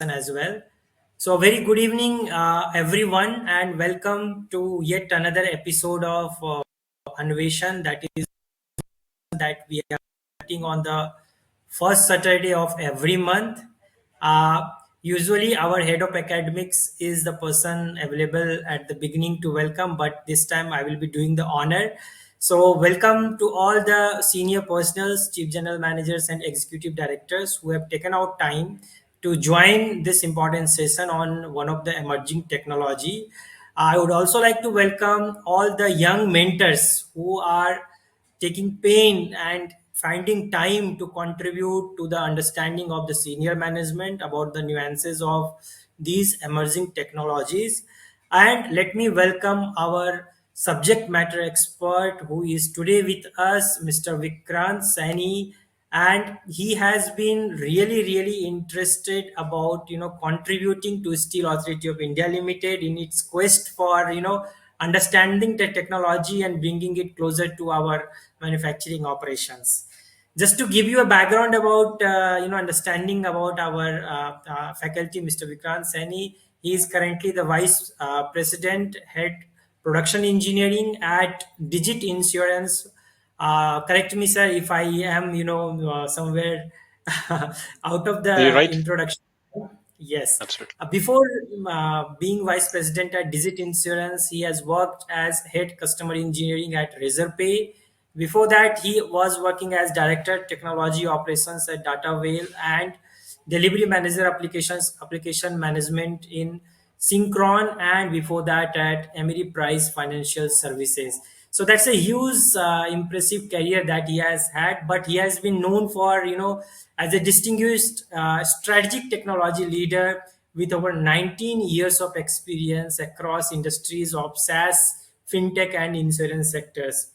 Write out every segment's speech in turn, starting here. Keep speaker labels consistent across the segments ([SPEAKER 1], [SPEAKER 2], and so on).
[SPEAKER 1] as well. So, very good evening, everyone, and welcome to yet another episode of Anveshan that we are meeting on the first Saturday of every month. Uh, Usually, our head of academics is the person available at the beginning to welcome, but this time I will be doing the honor. So, welcome to all the senior personals, chief general managers, and executive directors who have taken out time to join this important session on one of the emerging technology. I would also like to welcome all the young mentors who are taking pain and finding time to contribute to the understanding of the senior management about the nuances of these emerging technologies. And let me welcome our subject matter expert who is today with us, Mr. Vikrant Saini, and he has been really interested about contributing to Steel Authority of India Limited in its quest for understanding the technology and bringing it closer to our manufacturing operations. Just to give you a background about understanding about our faculty, Mr. Vikrant Saini, he is currently the vice president head production engineering at Digit Insurance. Correct me, sir, if I am somewhere out of
[SPEAKER 2] You're
[SPEAKER 1] the
[SPEAKER 2] right.
[SPEAKER 1] introduction. Yes.
[SPEAKER 2] Absolutely.
[SPEAKER 1] Before being vice president at Digit Insurance, he has worked as head customer engineering at Razorpay. Before that, he was working as director technology operations at Data Whale and delivery manager application management in Synchron, and before that at Emery Price Financial Services. So that's a huge, impressive career that he has had. But he has been known for as a distinguished strategic technology leader with over 19 years of experience across industries of SaaS, fintech, and insurance sectors.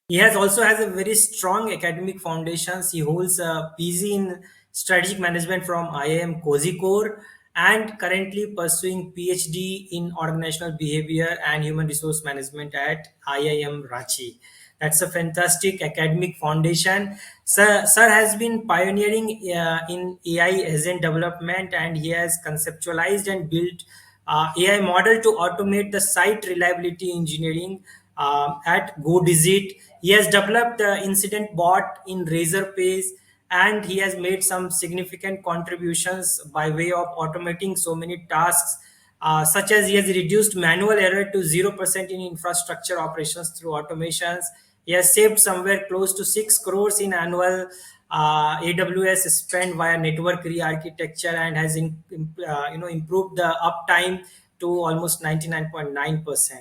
[SPEAKER 1] He has also has a very strong academic foundations. He holds a PG in strategic management from IIM Kozhikode and currently pursuing PhD in organizational behavior and human resource management at IIM Ranchi. That's a fantastic academic foundation. Sir has been pioneering in AI agent development, and he has conceptualized and built AI model to automate the site reliability engineering at GoDigit. He has developed the incident bot in Razorpay, and he has made some significant contributions by way of automating so many tasks, such as he has reduced manual error to 0% in infrastructure operations through automations. He has saved somewhere close to 6 crores in annual AWS spend via network re-architecture, and has improved the uptime to almost 99.9%.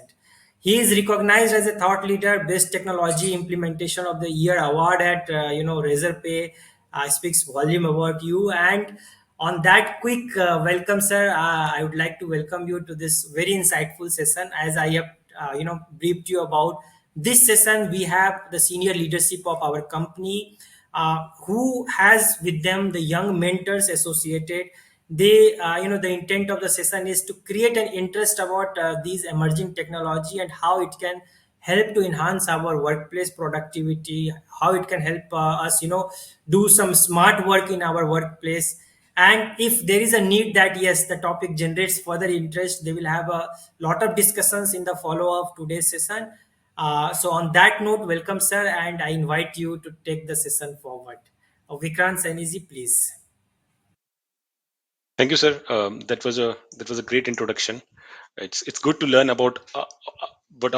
[SPEAKER 1] He is recognized as a thought leader, best technology implementation of the year award at Razorpay. Speaks volume about you. And on that quick welcome, sir, I would like to welcome you to this very insightful session. As I have briefed you about this session, we have the senior leadership of our company who has with them the young mentors associated. They the intent of the session is to create an interest about these emerging technology and how it can help to enhance our workplace productivity, how it can help us do some smart work in our workplace. And if there is a need that yes, the topic generates further interest, they will have a lot of discussions in the follow of today's session. So on that note, welcome, sir, and I invite you to take the session forward. Vikrant Seniji, please.
[SPEAKER 2] Thank you, sir. That was a great introduction. It's good to learn but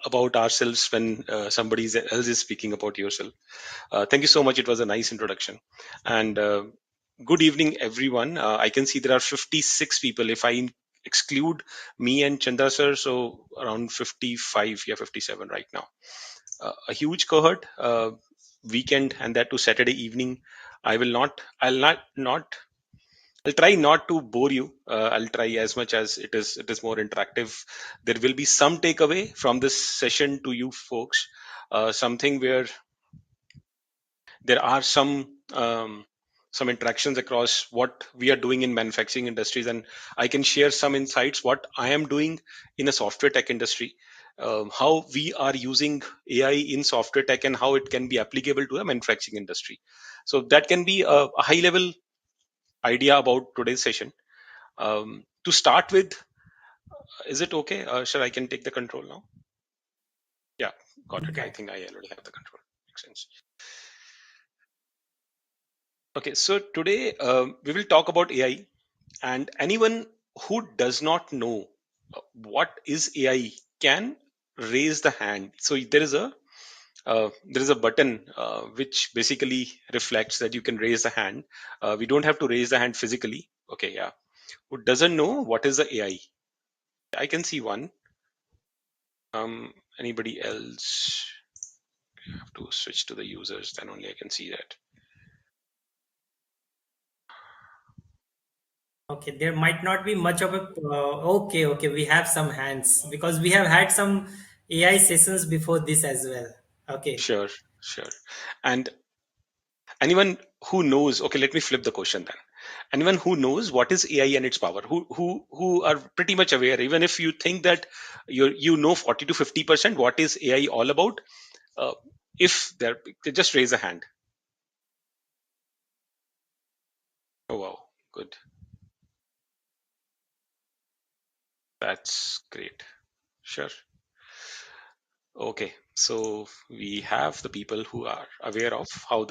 [SPEAKER 2] about ourselves when somebody else is speaking about yourself. Thank you so much. It was a nice introduction. And good evening, everyone. I can see there are 56 people. If I exclude me and Chandra sir, so around 55, yeah, 57 right now. A huge cohort. Weekend and that to Saturday evening. I will not. I'll not. I'll try not to bore you. I'll try as much as it is more interactive. There will be some takeaway from this session to you folks. Something where there are some interactions across what we are doing in manufacturing industries, and I can share some insights what I am doing in a software tech industry, how we are using AI in software tech, and how it can be applicable to the manufacturing industry. So that can be a high level idea about today's session. To start with, is it okay? Sure, I can take the control now. Yeah, got
[SPEAKER 1] You
[SPEAKER 2] it. I
[SPEAKER 1] can.
[SPEAKER 2] think I already have the control. Makes sense. Okay, so today we will talk about AI, and anyone who does not know what is AI can raise the hand. So there is a button which basically reflects that you can raise the hand. We don't have to raise the hand physically. Okay, yeah. Who doesn't know what is the AI? I can see one. Anybody else? Have to switch to the users, then only I can see that.
[SPEAKER 1] Okay, there might not be much of a. Okay, okay, we have some hands because we have had some AI sessions before this as well. Okay,
[SPEAKER 2] Sure, sure. And anyone who knows, okay, let me flip the question then. Anyone who knows what is AI and its power, who are pretty much aware, even if you think that you know 40 to 50%, what is AI all about? Uh, if they're they just raise a hand. Oh wow, good. That's great. Sure. Okay, so we have the people who are aware of how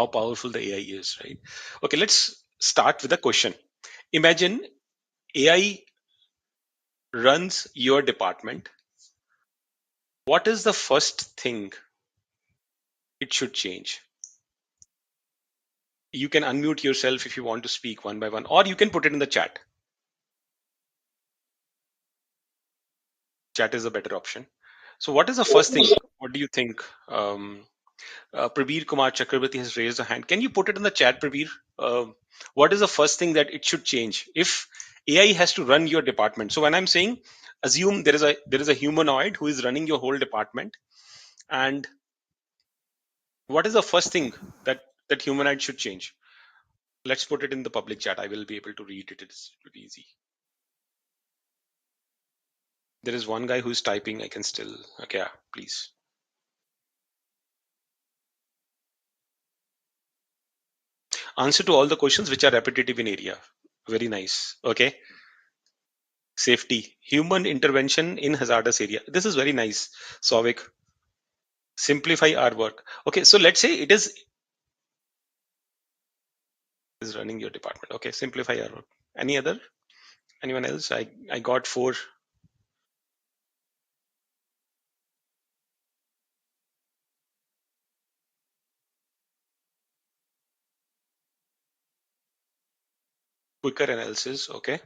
[SPEAKER 2] powerful the AI is, right? Okay, let's start with a question. Imagine AI runs your department. What is the first thing it should change? You can unmute yourself if you want to speak one by one, or you can put it in the chat. Chat is a better option. So, what is the first thing? What do you think? Prabir Kumar Chakrabarti has raised a hand. Can you put it in the chat, Prabir? What is the first thing that it should change if AI has to run your department? So, when I'm saying, assume there is a humanoid who is running your whole department, and what is the first thing that humanoid should change? Let's put it in the public chat. I will be able to read it. It's pretty easy. There is one guy who's typing. I can still. Okay, yeah, please. Answer to all the questions which are repetitive in area. Very nice. Okay. Safety. Human intervention in hazardous area. This is very nice. Souvik. Simplify our work. Okay, so let's say it is running your department. Okay, simplify our work. Any other? Anyone else? I got four. Quicker analysis. Okay.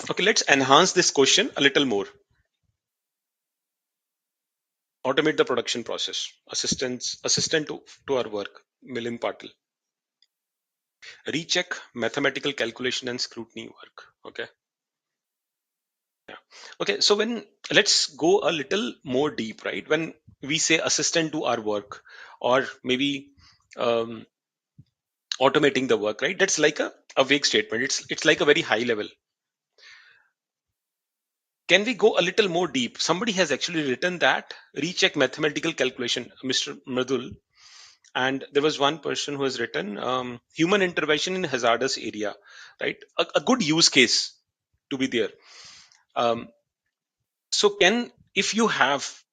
[SPEAKER 2] Okay, let's enhance this question a little more. Automate the production process. Assistant to our work. Milim Patil. Recheck mathematical calculation and scrutiny work. Okay. Yeah. Okay. So when let's go a little more deep, right? When we say assistant to our work, or maybe um, automating the work, right? That's like a vague statement. It's like a very high level. Can we go a little more deep? Somebody has actually written that recheck mathematical calculation, Mr. Mradul, and there was one person who has written human intervention in hazardous area, right? A good use case to be there. Um, so can if you have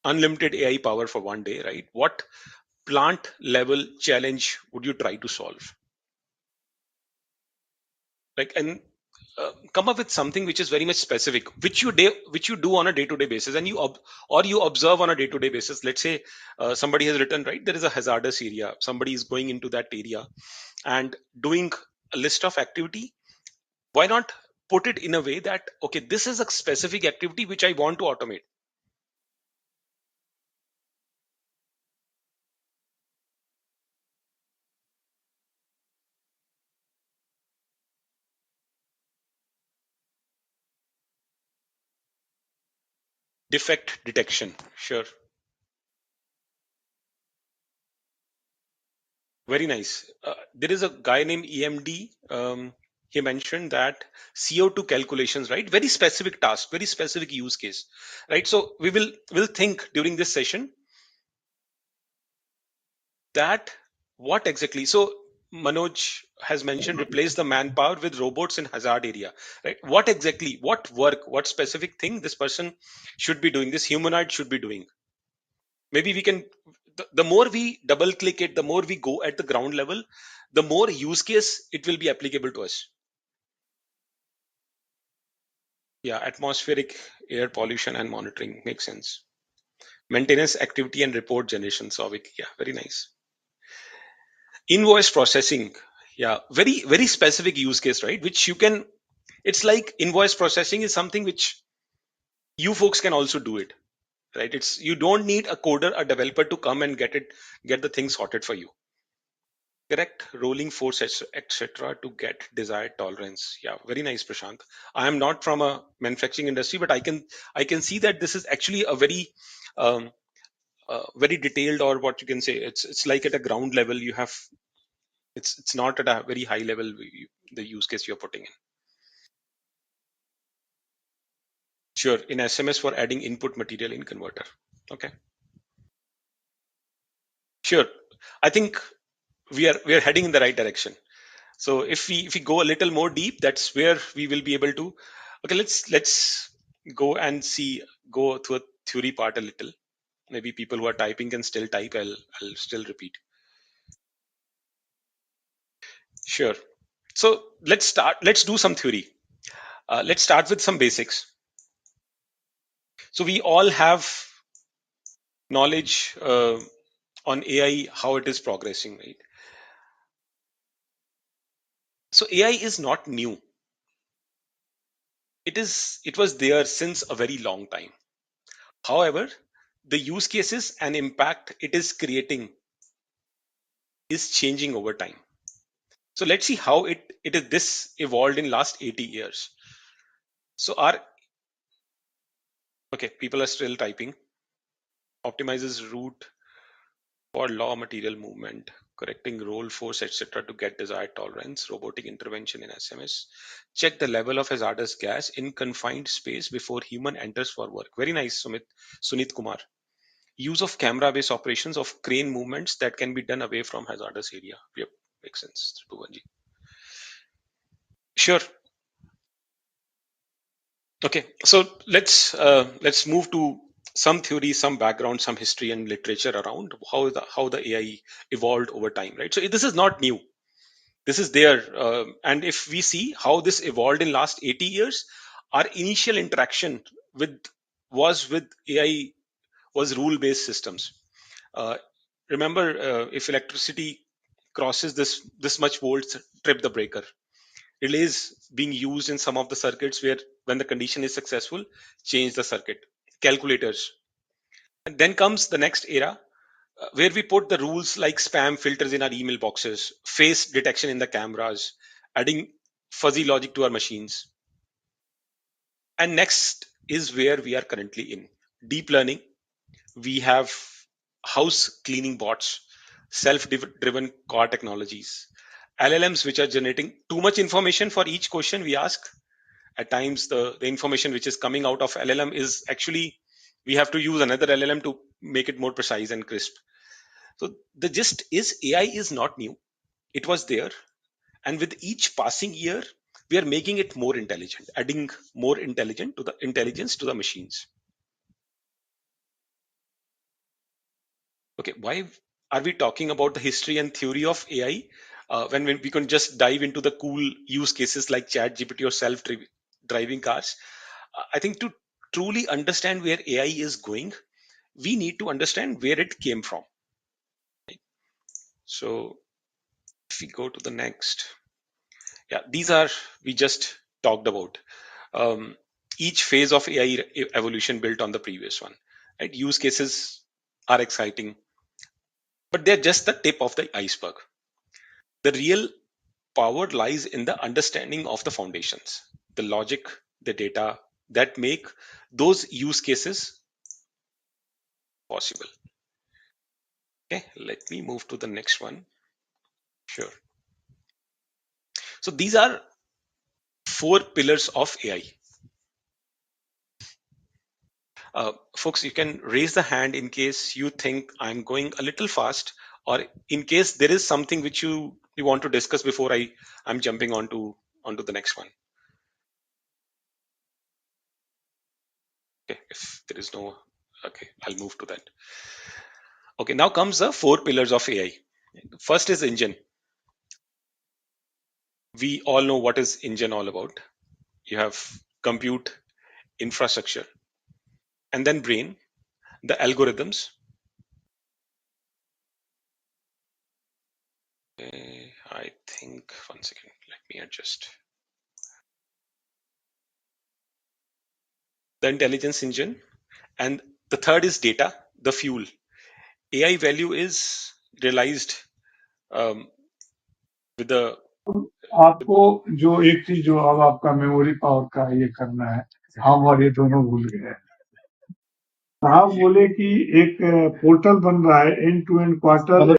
[SPEAKER 2] unlimited AI power for one day, right? What plant level challenge would you try to solve? Like, and come up with something which is very much specific, which you do on a day-to-day basis, and or you observe on a day-to-day basis. Let's say somebody has written, right? There is a hazardous area. Somebody is going into that area and doing a list of activity. Why not put it in a way that okay, this is a specific activity which I want to automate. Defect detection. Sure. Very nice. There is a guy named EMD. He mentioned that CO2 calculations, right? Very specific task, very specific use case, right? So will think during this session that What exactly? So Manoj has mentioned replace the manpower with robots in hazard area, right? What exactly? What work? What specific thing this person should be doing? This humanoid should be doing? Maybe we can. The more we double click it, the more we go at the ground level, the more use case it will be applicable to us. Yeah, atmospheric air pollution and monitoring makes sense. Maintenance activity and report generation. So, yeah, very nice. Invoice processing. Yeah, very specific use case, right? Which you can. It's like invoice processing is something which you folks can also do it, right? It's you don't need a coder, a developer to come and get the thing sorted for you. Correct, rolling force, etc. to get desired tolerance. Yeah, very nice, Prashant. I am not from a manufacturing industry, but I can see that this is actually a um, very detailed, or what you can say. It's like at a ground level. You have it's not at a very high level. The use case you're putting in. Sure, in SMS for adding input material in converter. Okay, sure. I think we are heading in the right direction. So if we go a little more deep, that's where we will be able to. Okay, let's go and see go to a theory part a little. Maybe people who are typing can still type. I'll still repeat. Sure. So let's start. Let's do some theory. Let's start with some basics. So we all have knowledge on AI, how it is progressing, right? So AI is not new. It was there since a very long time. However, the use cases and impact it is creating is changing over time. So let's see how it is this evolved in last 80 years. So our okay, people are still typing. Optimizes route for law material movement, correcting roll force, etc. to get desired tolerance, robotic intervention in SMS, check the level of hazardous gas in confined space before human enters for work. Very nice, Sunit Kumar. Use of camera-based operations of crane movements that can be done away from hazardous area. Yep, makes sense. Bhuvanji. Sure. Okay, so let's move to some theory, some background, some history and literature around how the AI evolved over time, right? So this is not new. This is there, and if we see how this evolved in last 80 years, our initial interaction with was with AI was rule-based systems. Uh, remember, if electricity crosses this much volts, trip the breaker. Relays being used in some of the circuits where when the condition is successful, change the circuit. Calculators. And then comes the next era where we put the rules like spam filters in our email boxes, face detection in the cameras, adding fuzzy logic to our machines. And next is where we are currently in deep learning. We have house cleaning bots, self driven car technologies, LLMs which are generating too much information for each question we ask. At times, the information which is coming out of LLM is actually we have to use another LLM to make it more precise and crisp. So the gist is AI is not new. It was there. And with each passing year, we are making it more intelligent, adding more intelligence to the machines. Okay, why are we talking about the history and theory of AI when we can just dive into the cool use cases like Chat GPT or self-driving cars? I think to truly understand where AI is going, we need to understand where it came from. So if we go to the next, yeah, these are we just talked about. Um, each phase of AI evolution built on the previous one. Right? Use cases are exciting, but they're just the tip of the iceberg. The real power lies in the understanding of the foundations, the logic, the data that make those use cases possible. Okay, let me move to the next one. Sure. So these are four pillars of AI. Folks, you can raise the hand in case you think I'm going a little fast or in case there is something which you want to discuss before I'm jumping onto the next one. Okay, if there is no, okay, I'll move to that. Okay, now comes the four pillars of AI. First is engine. We all know what is engine all about. You have compute infrastructure, and then brain, the algorithms. I think, one second, let me adjust. The intelligence engine, and the third is data, the fuel. AI value is realized um, with the
[SPEAKER 3] आपको जो एक चीज जो अब आपका memory power का ये करना है, हम और ये दोनों भूल गए। साहब बोले कि एक पोर्टल बन रहा है end to end quarter.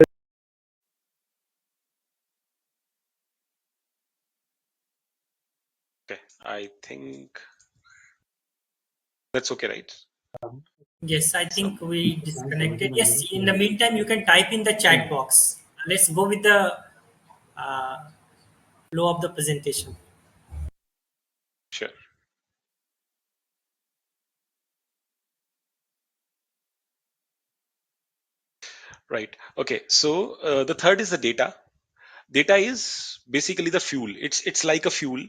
[SPEAKER 2] okay, I think that's okay, right?
[SPEAKER 1] Yes, I
[SPEAKER 2] Some
[SPEAKER 1] think we disconnected. Yes, in the meantime, you can type in the chat box. Let's go with the uh, flow of the presentation.
[SPEAKER 2] sure. Right. Okay. So the third is the data. Data is basically the fuel. It's like a fuel.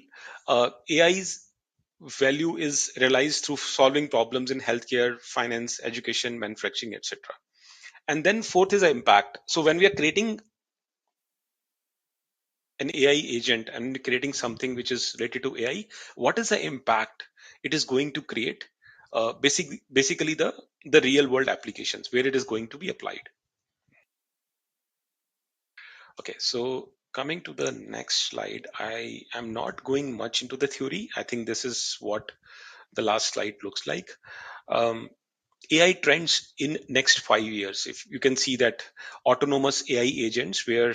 [SPEAKER 2] AI's value is realized through solving problems in healthcare, finance, education, manufacturing, etc. And then fourth is the impact. So when we are creating an AI agent and creating something which is related to AI, what is the impact it is going to create? Basically the real world applications where it is going to be applied. Okay, so coming to the next slide, I am not going much into the theory. I think this is what the last slide looks like. Um, AI trends in next 5 years. If you can see that autonomous AI agents, where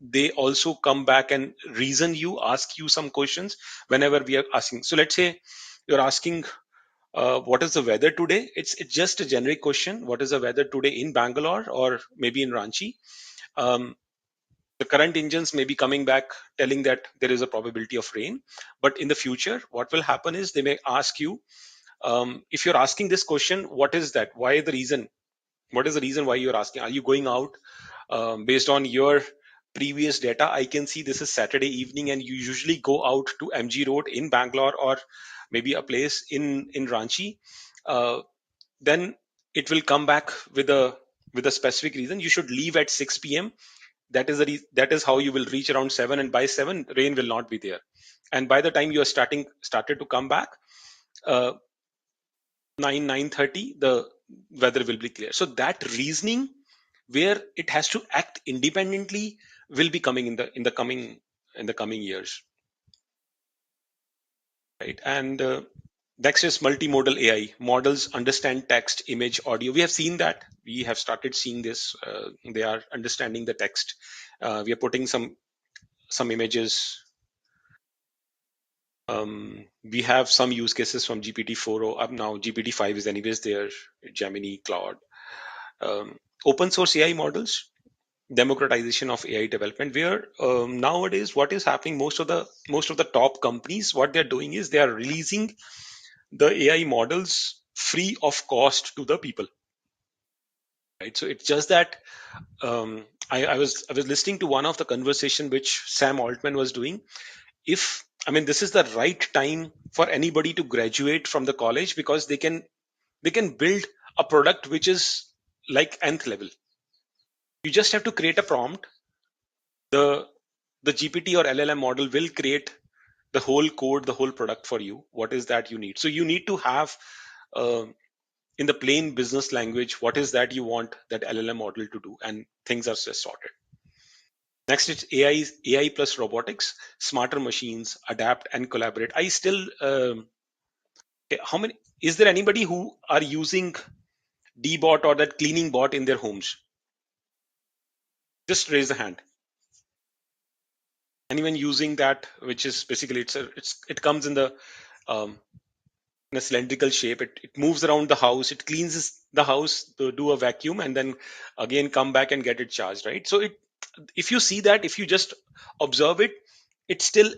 [SPEAKER 2] they also come back and reason you, ask you some questions whenever we are asking. So let's say you're asking, what is the weather today? It's just a generic question. What is the weather today in Bangalore or maybe in Ranchi? Um, the current engines may be coming back telling that there is a probability of rain, but in the future what will happen is they may ask you, if you're asking this question, what is that, why the reason, what is the reason why you're asking, are you going out, based on your previous data I can see this is Saturday evening and you usually go out to MG Road in Bangalore or maybe a place in Ranchi. uh, then it will come back with a specific reason. You should leave at 6 p.m. That is that is how you will reach around 7, and by 7 rain will not be there, and by the time you are started to come back, uh, 9:30 the weather will be clear. So that reasoning where it has to act independently will be coming in the coming years, right? And next is multimodal AI. Models understand text, image, audio. We have seen that. We have started seeing this. They are understanding the text. We are putting some images. We have some use cases from GPT-4 or up now. GPT-5 is anyways there. Gemini, Claude, open source AI models, democratization of AI development. Where nowadays, what is happening? Most of the top companies, what they are doing is they are releasing the AI models free of cost to the people. Right. So it's just that I was listening to one of the conversation which Sam Altman was doing. If I mean this is the right time for anybody to graduate from the college because they can build a product which is like nth level. You just have to create a prompt. The the GPT or LLM model will create the whole code, the whole product for you. What is that you need? So you need to have, uh, in the plain business language, what is that you want that LLM model to do, and things are just sorted. Next, it's AI plus robotics, smarter machines adapt and collaborate. I still, okay, how many? Is there anybody who are using Dbot or that cleaning bot in their homes? Just raise the hand. Anyone using that, which is basically it comes in the, um, in a cylindrical shape. It moves around the house, it cleans the house to do a vacuum, and then again come back and get it charged, right? So it, if you see that, if you just observe it, it still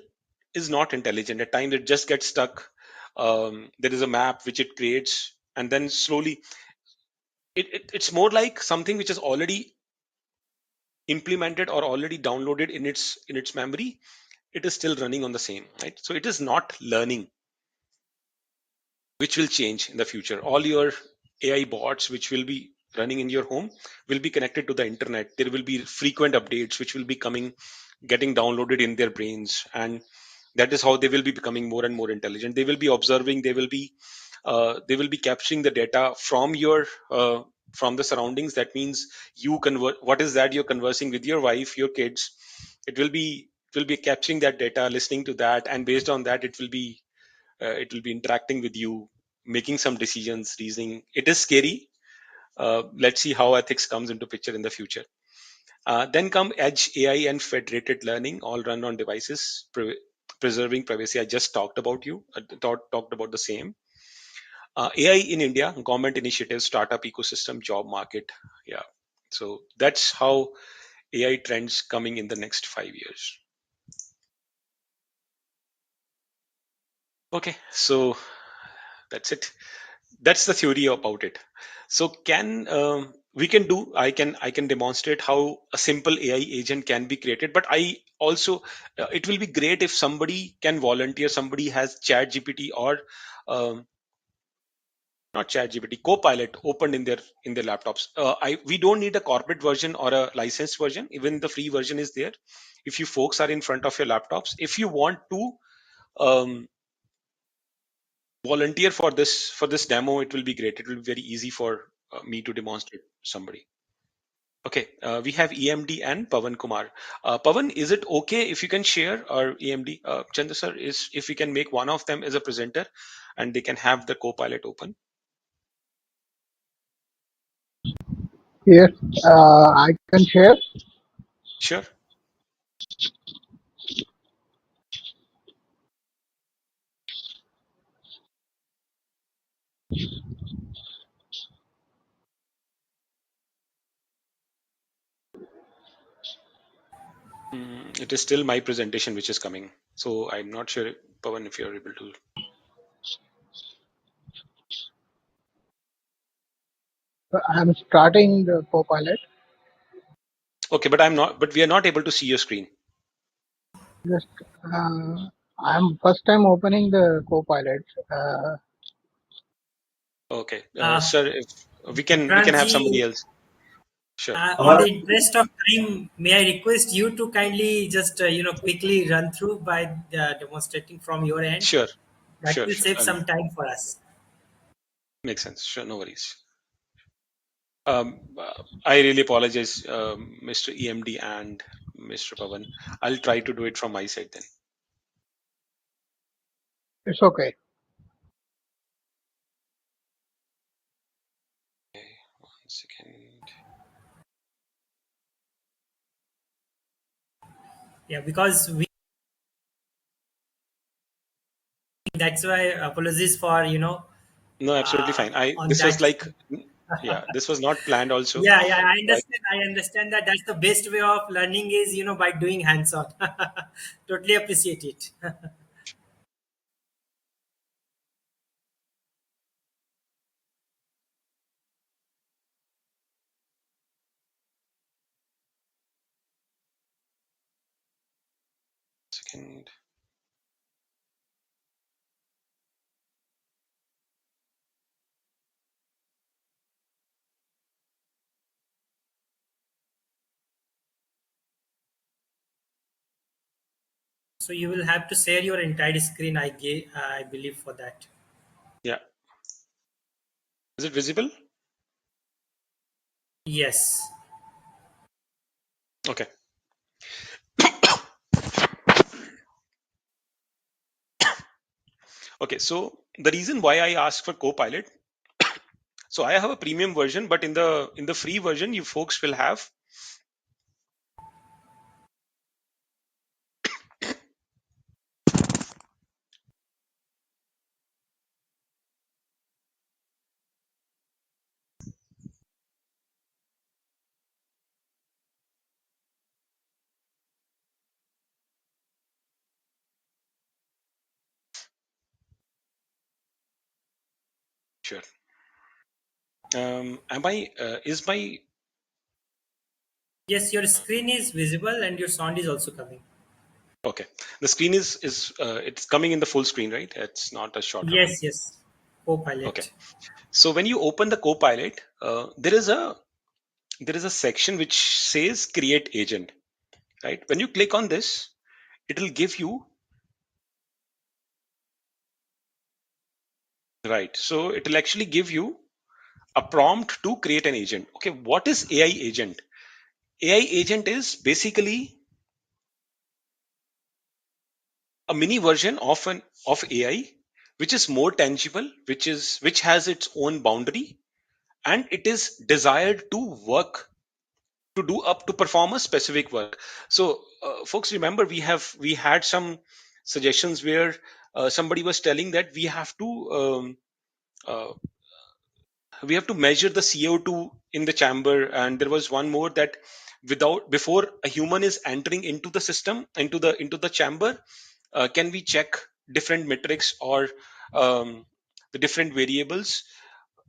[SPEAKER 2] is not intelligent. At times it just gets stuck. There is a map which it creates, and then slowly it's more like something which is already implemented or already downloaded in its memory. It is still running on the same, right? So it is not learning, which will change in the future. All your AI bots, which will be running in your home, will be connected to the internet. There will be frequent updates which will be coming, getting downloaded in their brains, and that is how they will be becoming more and more intelligent. They will be observing. They will be capturing the data from your from the surroundings. That means you convert. What is that you're conversing with your wife, your kids? It will be capturing that data, listening to that, and based on that, it will be interacting with you, making some decisions, reasoning. It is scary. Let's see how ethics comes into picture in the future. Then come edge AI and federated learning, all run on devices, preserving privacy. I just talked about the same. AI in India, government initiatives, startup ecosystem, job market. Yeah. So that's how AI trends coming in the next 5 years. Okay, so that's it. That's the theory about it. So can we can do I can demonstrate how a simple AI agent can be created, but I also it will be great if somebody can volunteer. Somebody has chat gpt or um, not chat gpt, copilot opened in their laptops. I We don't need a corporate version or a licensed version. Even the free version is there. If you folks are in front of your laptops, if you want to um, volunteer for this demo, it will be great. It will be very easy for me to demonstrate somebody. Okay, we have EMD and Pavan Kumar. Pavan, is it okay if you can share, or EMD, Chandra sir, is if we can make one of them as a presenter and they can have the co-pilot open?
[SPEAKER 4] Yes, I can share.
[SPEAKER 2] Sure. It is still my presentation which is coming, so I'm not sure, Pavan, if you're able to.
[SPEAKER 4] I'm starting the Copilot.
[SPEAKER 2] Okay, but we are not able to see your screen.
[SPEAKER 4] Just I'm first time opening the Copilot. Uh,
[SPEAKER 2] Okay,
[SPEAKER 1] Uh,
[SPEAKER 2] sir, if we can have somebody
[SPEAKER 1] Prantji,
[SPEAKER 2] else. Sure.
[SPEAKER 1] on the interest of time, may I request you to kindly just quickly run through by demonstrating from your end?
[SPEAKER 2] Sure.
[SPEAKER 1] That will
[SPEAKER 2] Sure.
[SPEAKER 1] save some time for us.
[SPEAKER 2] Makes sense. Sure, no worries. I really apologize, Mr. EMD and Mr. Pavan. I'll try to do it from my side then.
[SPEAKER 4] it's okay.
[SPEAKER 2] Okay, 1 second.
[SPEAKER 1] Yeah, because we that's why apologies for
[SPEAKER 2] No, absolutely
[SPEAKER 1] uh,
[SPEAKER 2] fine. I
[SPEAKER 1] on
[SPEAKER 2] This was
[SPEAKER 1] that.
[SPEAKER 2] like, yeah, this was not planned also.
[SPEAKER 1] Yeah, yeah, I
[SPEAKER 2] But
[SPEAKER 1] understand. I understand that that's the best way of learning is by doing hands-on. Totally appreciate it.
[SPEAKER 2] second.
[SPEAKER 1] So you will have to share your entire screen. I believe for that.
[SPEAKER 2] Yeah. Is it visible?
[SPEAKER 1] Yes.
[SPEAKER 2] Okay. Okay. So the reason why I asked for Copilot, so I have a premium version, but in the free version, you folks will have Sure. Am I? Is my
[SPEAKER 1] Yes, your screen is visible and your sound is also coming.
[SPEAKER 2] okay? The screen is it's coming in the full screen, right? It's not a short run.
[SPEAKER 1] Yes, yes.
[SPEAKER 2] Okay.
[SPEAKER 1] Copilot.
[SPEAKER 2] So when you open the Copilot, there is a section which says Create Agent, right? When you click on this, it will give you right. So it will actually give you a prompt to create an agent. Okay, what is AI agent? AI agent is basically a mini version of AI, which is more tangible, which has its own boundary, and it is desired to work to perform a specific work. So, folks, remember we had some suggestions where somebody was telling that uh, we have to measure the CO2 in the chamber, and there was one more that without before a human is entering into the system into the chamber, can we check different metrics or the different variables,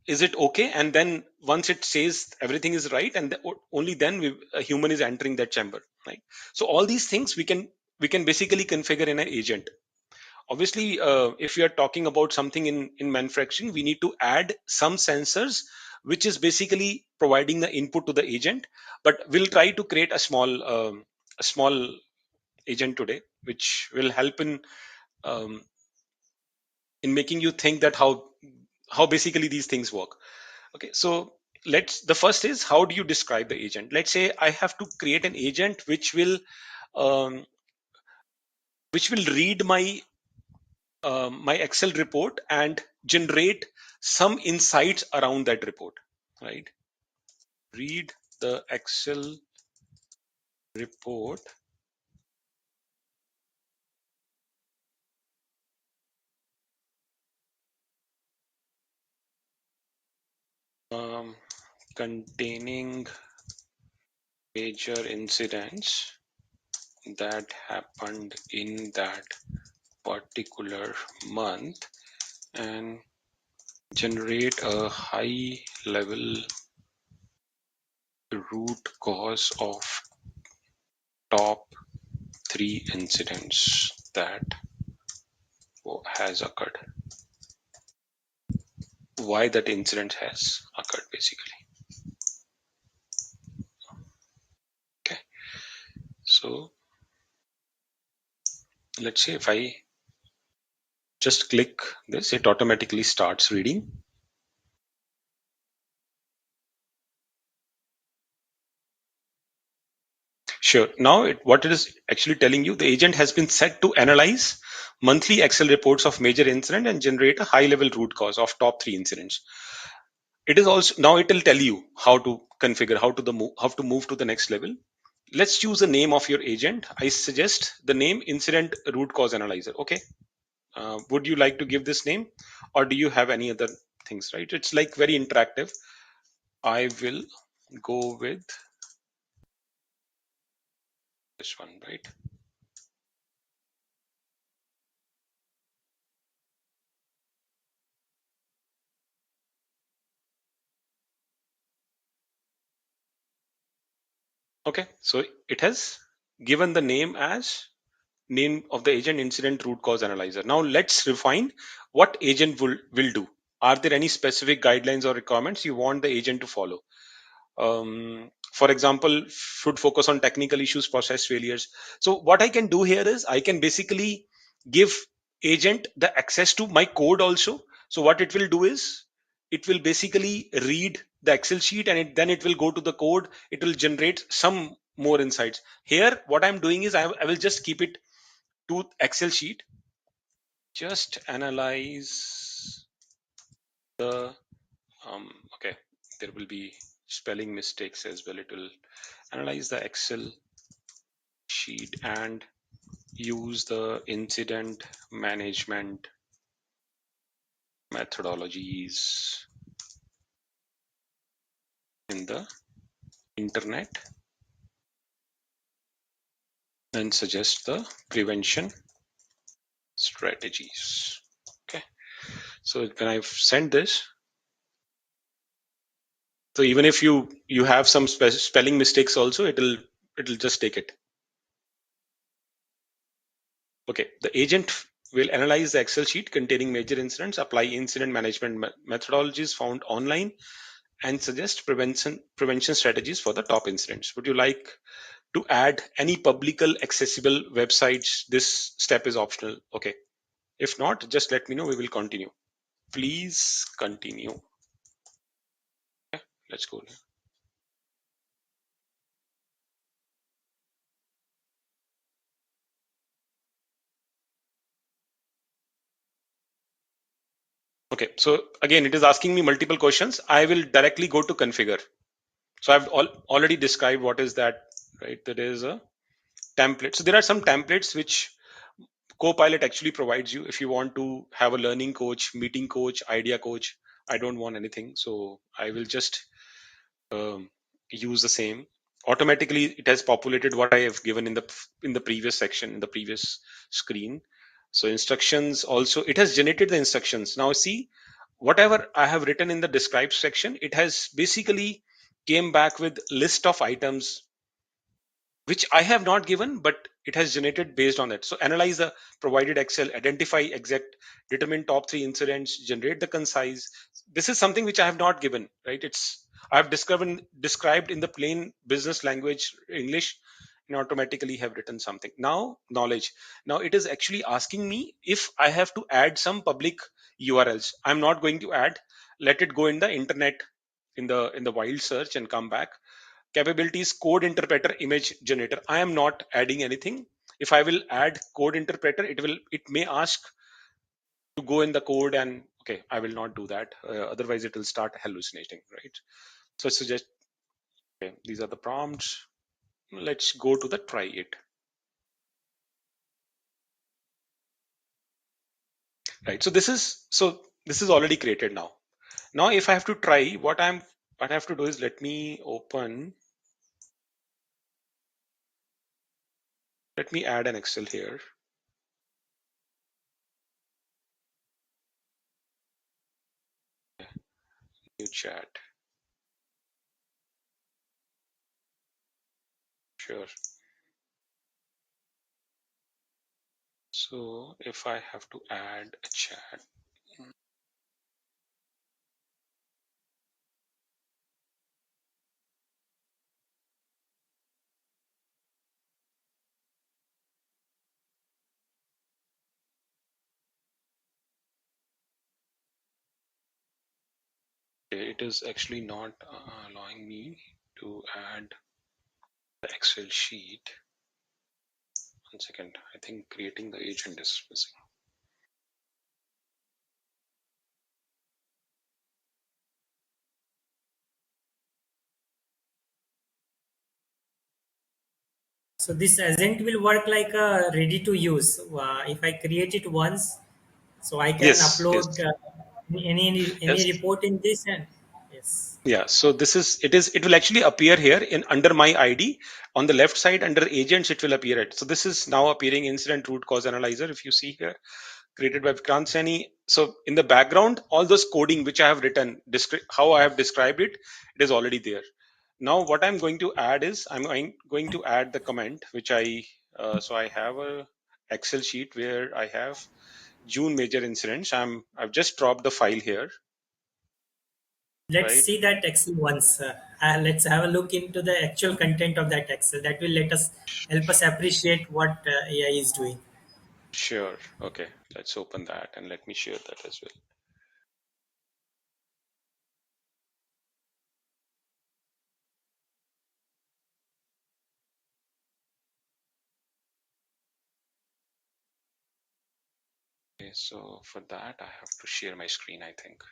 [SPEAKER 2] is it okay, and then once it says everything is right, and only then a human is entering that chamber, right? So all these things we can basically configure in an agent. Obviously, if we are talking about something in manufacturing, we need to add some sensors which is basically providing the input to the agent, but we'll try to create a small agent today which will help um, in making you think that how basically these things work. Okay, so let's the first is, how do you describe the agent? Let's say I have to create an agent um, which will read my Excel report and generate some insights around that report, right? Read the Excel report, um, containing major incidents that happened in that particular month, and generate a high level root cause of top three incidents that has occurred, why that incident has occurred basically. Okay, so let's say if I just click this, it automatically starts reading. Sure. Now, what it is actually telling you, the agent has been set to analyze monthly Excel reports of major incident and generate a high-level root cause of top three incidents. It is also now it will tell you how to configure, how to move to the next level. Let's choose a name of your agent. I suggest the name Incident Root Cause Analyzer. Okay. Would you like to give this name, or do you have any other things? Right. It's like very interactive. I will go with this one. Right. Okay, so it has given the name as name of the agent Incident Root Cause Analyzer. Now let's refine what agent will do. Are there any specific guidelines or requirements you want the agent to follow? For example, should focus on technical issues, process failures. So what I can do here is I can basically give agent the access to my code also. So what it will do is it will basically read the Excel sheet, and then it will go to the code. It will generate some more insights. Here, what I'm doing is I will just keep it to Excel sheet. Just analyze the okay. There will be spelling mistakes as well. It will analyze the Excel sheet and use the incident management methodologies in the internet and suggest the prevention strategies. Okay, so when I've sent this, So even if you have some spelling mistakes also, it'll just take it. Okay, the agent will analyze the Excel sheet containing major incidents, apply incident management methodologies found online, and suggest prevention strategies for the top incidents. Would you like to add any publicly accessible websites? This step is optional. Okay. If not, just let me know. We will continue. Please continue. Okay, let's go. Okay, so again, it is asking me multiple questions. I will directly go to configure. So I've already described what is that, right? That is a template. So there are some templates which Copilot actually provides you if you want to have a learning coach, meeting coach, idea coach. I don't want anything, so I will just um, use the same. Automatically, it has populated what I have given in the previous section, in the previous screen. So instructions also, it has generated the instructions. Now see, whatever I have written in the describe section, it has basically came back with list of items which I have not given, but it has generated based on it. So analyze the provided Excel, identify exact, determine top three incidents, generate the concise. This is something which I have not given, right? It's I've described in the plain business language English, and automatically have written something. Now knowledge. Now it is actually asking me if I have to add some public URLs. I'm not going to add. Let it go in the internet in the wild search and come back. Capabilities code interpreter, image generator. I am not adding anything. If I will add code interpreter, it may ask to go in the code, and okay, I will not do that. Otherwise it will start hallucinating, right? So I suggest, okay, these are the prompts. Let's go to the try it. Right, so this is already created. Now if I have to try, what I have to do is, let me add an Excel here. New chat. Sure. So if I have to add a chat, it is actually not allowing me to add the Excel sheet. One second, I think creating the agent is missing.
[SPEAKER 1] So this agent will work like a ready to use. If I create it once, so I can
[SPEAKER 2] Yes,
[SPEAKER 1] upload
[SPEAKER 2] yes,
[SPEAKER 1] any
[SPEAKER 2] yes.
[SPEAKER 1] report in this, and yes.
[SPEAKER 2] Yeah, so it will actually appear here in under my ID on the left side under agents. It will appear it. So this is now appearing incident root cause analyzer. If you see here, created by Vikrant Saini. So in the background, all those coding which I have written, how I have described it, it is already there. Now what I'm going to add is going to add the comment which so I have a Excel sheet where I have June major incidents. I've just dropped the file here,
[SPEAKER 1] Let's
[SPEAKER 2] right?
[SPEAKER 1] see that Excel once. Let's have a look into the actual content of that Excel. That will let us help us appreciate what AI is doing.
[SPEAKER 2] Sure. Okay. Let's open that and let me share that as well. Okay. So for that, I have to share my screen, I think.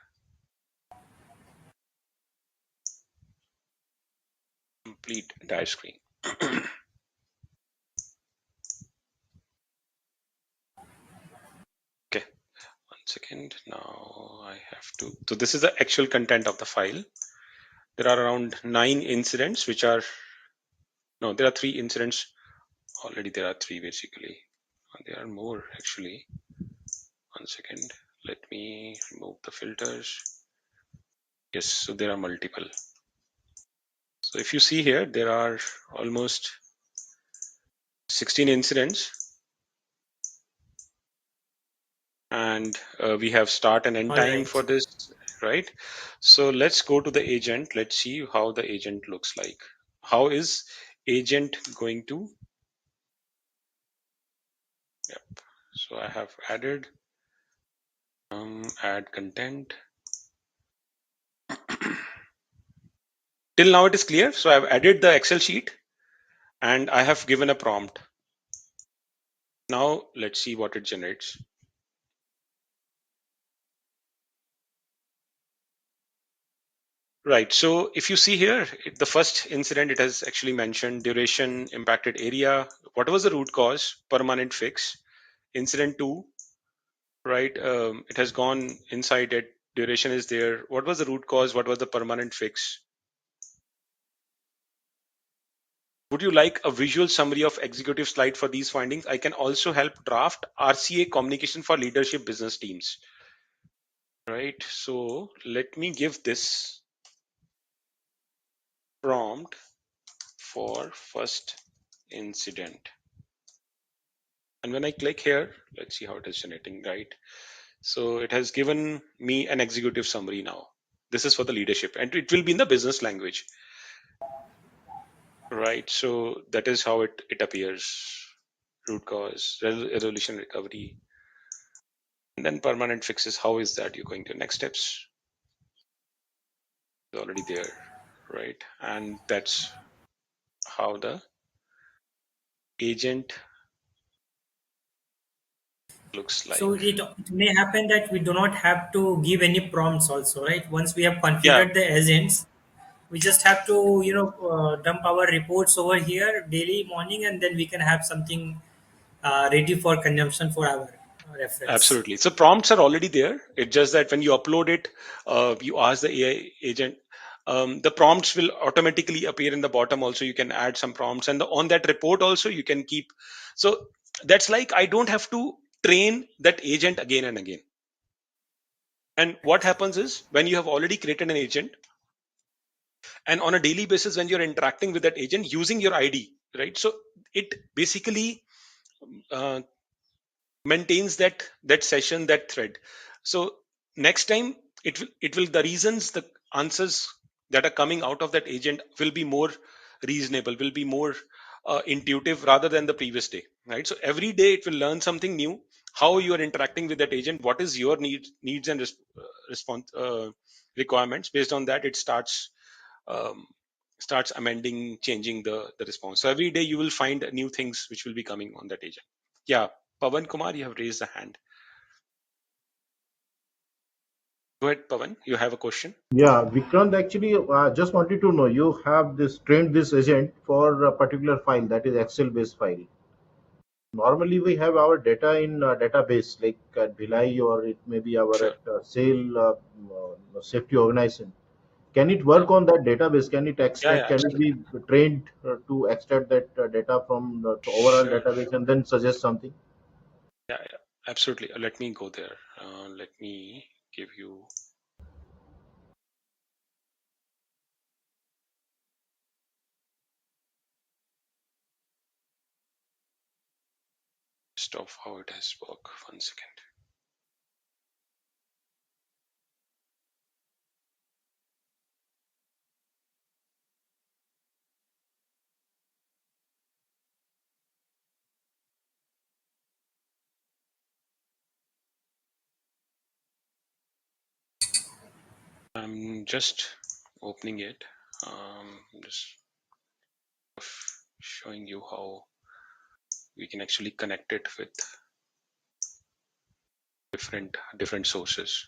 [SPEAKER 2] Complete dash screen. Okay. One second. Now I have to. So this is the actual content of the file. There are around 9 incidents, which are, no, there are 3 incidents. Already there are 3 basically. There are more actually. One second. Let me remove the filters. Yes. So there are multiple. So if you see here, there are almost 16 incidents, and we have start and end
[SPEAKER 1] All
[SPEAKER 2] time for
[SPEAKER 1] right.
[SPEAKER 2] this, right? So let's go to the agent. Let's see how the agent looks like. How is agent going to? Yep. So I have added add content. Till now it is clear. So I've added the Excel sheet and I have given a prompt. Now let's see what it generates. Right. So if you see here, the first incident, it has actually mentioned duration, impacted area, what was the root cause, permanent fix. Incident 2, right? It has gone inside it. Duration is there. What was the root cause? What was the permanent fix? Would you like a visual summary of executive slide for these findings? I can also help draft RCA communication for leadership business teams. Right. So let me give this prompt for first incident. And when I click here, let's see how it is generating, right? So it has given me an executive summary now. This is for the leadership and it will be in the business language, right? So that is how it appears. Root cause, resolution, recovery, and then permanent fixes. How is that? You're going to next steps. It's already there, right? And that's how the agent looks
[SPEAKER 1] So
[SPEAKER 2] like.
[SPEAKER 1] it may happen that we do not have to give any prompts also, right? Once we have
[SPEAKER 2] Yeah,
[SPEAKER 1] configured the agents, we just have to dump our reports over here daily morning, and then we can have something ready for consumption for our reference.
[SPEAKER 2] absolutely. So prompts are already there. It's just that when you upload it, you ask the AI agent. The prompts will automatically appear in the bottom. Also, you can add some prompts, and on that report also you can keep. So that's like I don't have to train that agent again and again. And what happens is when you have already created an agent, and on a daily basis when you're interacting with that agent using your ID, right? So it basically uh, maintains that session, that thread. So next time it will the reasons, the answers that are coming out of that agent will be more reasonable, will be more intuitive rather than the previous day, right? So every day it will learn something new, how you are interacting with that agent, what is your needs and response requirements. Based on that, it um, starts amending, changing the response. So every day you will find new things which will be coming on that agent. Yeah, Pavan Kumar, you have raised a hand. Go ahead, Pavan. You have a question?
[SPEAKER 5] Yeah, Vikrant, actually, just wanted to know, you have this trained this agent for a particular file, that is Excel based file. Normally, we have our data in database like at Bhilai, or it may be our
[SPEAKER 2] Sure.
[SPEAKER 5] at sale safety organization. Can it
[SPEAKER 2] Yeah.
[SPEAKER 5] work on that database? Can it
[SPEAKER 2] Yeah.
[SPEAKER 5] extract?
[SPEAKER 2] Yeah.
[SPEAKER 5] Can it be
[SPEAKER 2] Absolutely.
[SPEAKER 5] trained to extract that data from the overall
[SPEAKER 2] Sure.
[SPEAKER 5] database and then suggest something?
[SPEAKER 2] Yeah. Yeah. Absolutely. Let me go there. Let me give you just of how it has worked. 1 second. I'm just opening it. Just showing you how we can actually connect it with different sources.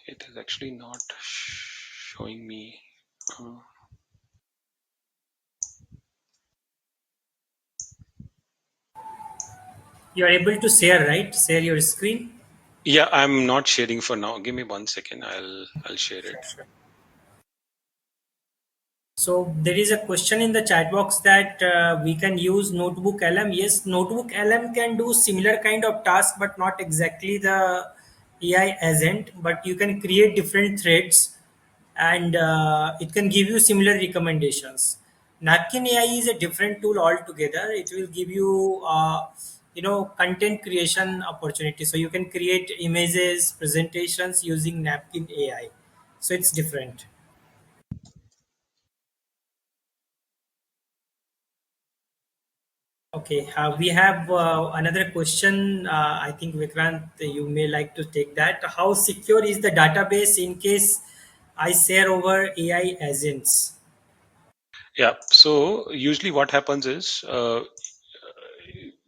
[SPEAKER 2] It is actually not showing me. Uh,
[SPEAKER 1] You are able to share, right? Share your screen.
[SPEAKER 2] yeah, I'm not sharing for now. Give me 1 second. I'll share
[SPEAKER 1] Sure,
[SPEAKER 2] it.
[SPEAKER 1] sure. So there is a question in the chat box that we can use Notebook LM. Yes, Notebook LM can do similar kind of task, but not exactly the AI agent. But you can create different threads, and it can give you similar recommendations. Napkin AI is a different tool altogether. It will give you, content creation opportunity. So you can create images, presentations using Napkin AI. So it's different. Okay, we have another question. I think Vikrant, you may like to take that. How secure is the database in case I share over AI agents?
[SPEAKER 2] Yeah. So usually what happens is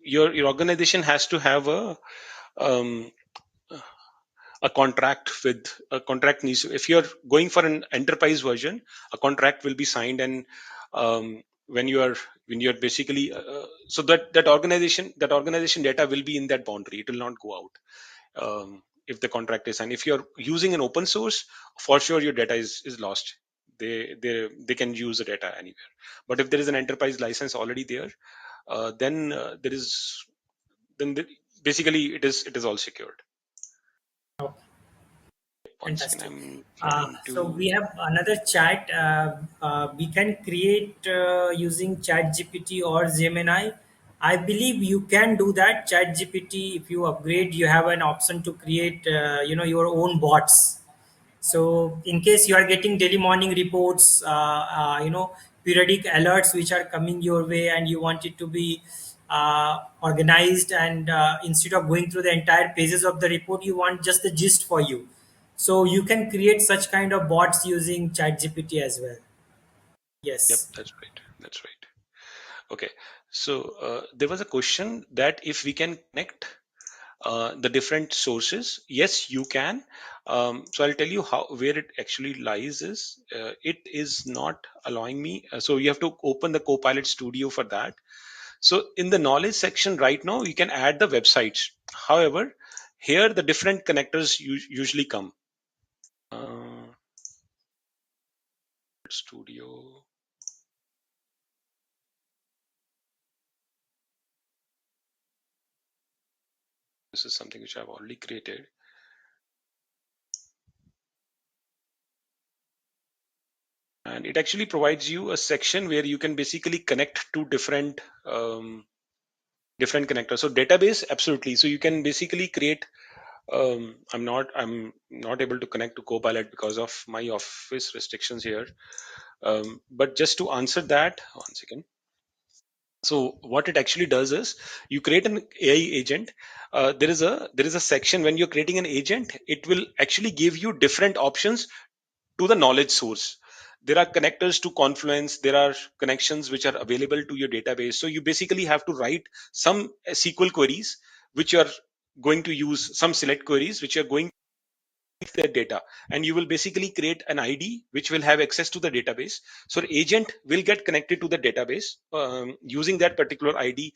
[SPEAKER 2] your organization has to have um, a contract with a contract needs. If you're going for an enterprise version, a contract will be signed, and when you are when you're basically so that organization data will be in that boundary. It will not go out. If the contract is signed, if you're using an open source, for sure your data is lost. They can use the data anywhere. But if there is an enterprise license already there, then there is then the, basically it is all secured.
[SPEAKER 1] Okay,
[SPEAKER 2] One second,
[SPEAKER 1] fantastic.
[SPEAKER 2] I'm trying
[SPEAKER 1] So
[SPEAKER 2] to.
[SPEAKER 1] we have another chat. We can create using Chat GPT or Gemini. I believe you can do that. Chat GPT, if you upgrade, you have an option to create, your own bots. So in case you are getting daily morning reports, periodic alerts which are coming your way, and you want it to be organized, and instead of going through the entire pages of the report, you want just the gist for you. So you can create such kind of bots using ChatGPT as well.
[SPEAKER 2] Yep,
[SPEAKER 1] Yes.
[SPEAKER 2] that's right. That's right. Okay. So there was a question that if we can connect the different sources. Yes, you can. So I'll tell you how where it actually lies is it is not allowing me. So you have to open the Copilot Studio for that. So in the knowledge section right now, you can add the websites. However, here the different connectors usually come. Studio. This is something which I've already created. And it actually provides you a section where you can basically connect to different connectors. So database, absolutely. So you can basically create. I'm not able to connect to Copilot because of my office restrictions here. But just to answer that, one second. So what it actually does is you create an AI agent. There is a section when you're creating an agent. It will actually give you different options to the knowledge source. There are connectors to Confluence. There are connections which are available to your database. So you basically have to write some SQL queries which you are going to use, some select queries which are going to their data, and you will basically create an ID which will have access to the database. So the agent will get connected to the database using that particular ID,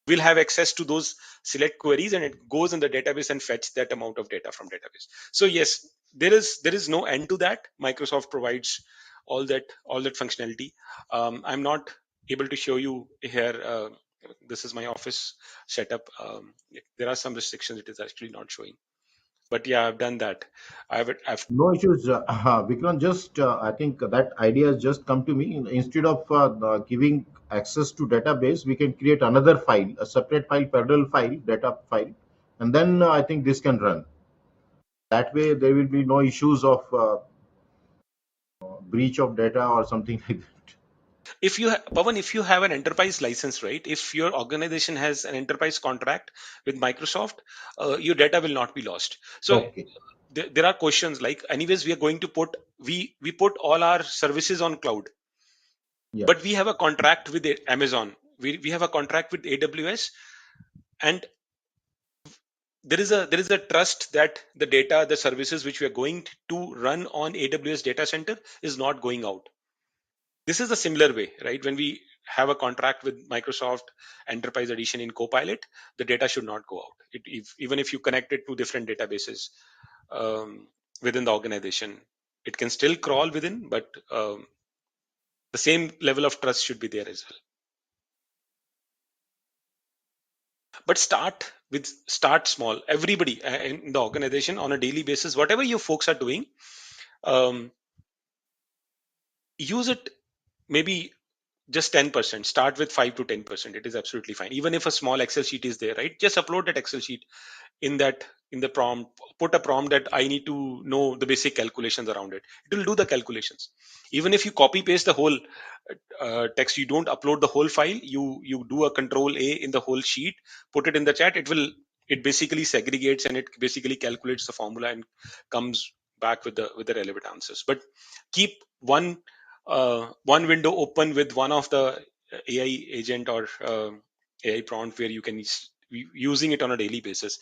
[SPEAKER 2] will have access to those select queries, and it goes in the database and fetch that amount of data from database. So yes, there is no end to that. Microsoft provides all that functionality. I'm not able to show you here. This is my office setup. There are some restrictions, it is actually not showing, but yeah, I've done that. I've
[SPEAKER 5] No issues, Vikram. Just I think that idea has just come to me. Instead of giving access to database, we can create another file, a separate file, parallel file, data file, and then I think this can run. That way, there will be no issues of breach of data or something like that.
[SPEAKER 2] if you Pavan, if you have an enterprise license, right, if your organization has an enterprise contract with Microsoft, your data will not be lost. So
[SPEAKER 5] Okay.
[SPEAKER 2] there are questions like, anyways, we are going to put we put all our services on cloud,
[SPEAKER 5] Yeah.
[SPEAKER 2] but we have a contract with Amazon, we have a contract with AWS, and there is a trust that the data, the services which we are going to run on AWS data center is not going out. This is a similar way, right? When we have a contract with Microsoft Enterprise Edition in Copilot, the data should not go out. Even if you connect it to different databases um, within the organization, it can still crawl within, but The same level of trust should be there as well. But start small. Everybody in the organization on a daily basis, whatever you folks are doing, um, use it maybe just 10%. Start with 5 to 10%. It is absolutely fine. Even if a small Excel sheet is there, right? Just upload that Excel sheet in the prompt. Put a prompt that I need to know the basic calculations around it. It will do the calculations. Even if you copy paste the whole text, you don't upload the whole file. You do a control A in the whole sheet, put it in the chat. It basically segregates and it basically calculates the formula and comes back with the relevant answers. But keep one window open with one of the AI agent or AI prompt where you can using it on a daily basis.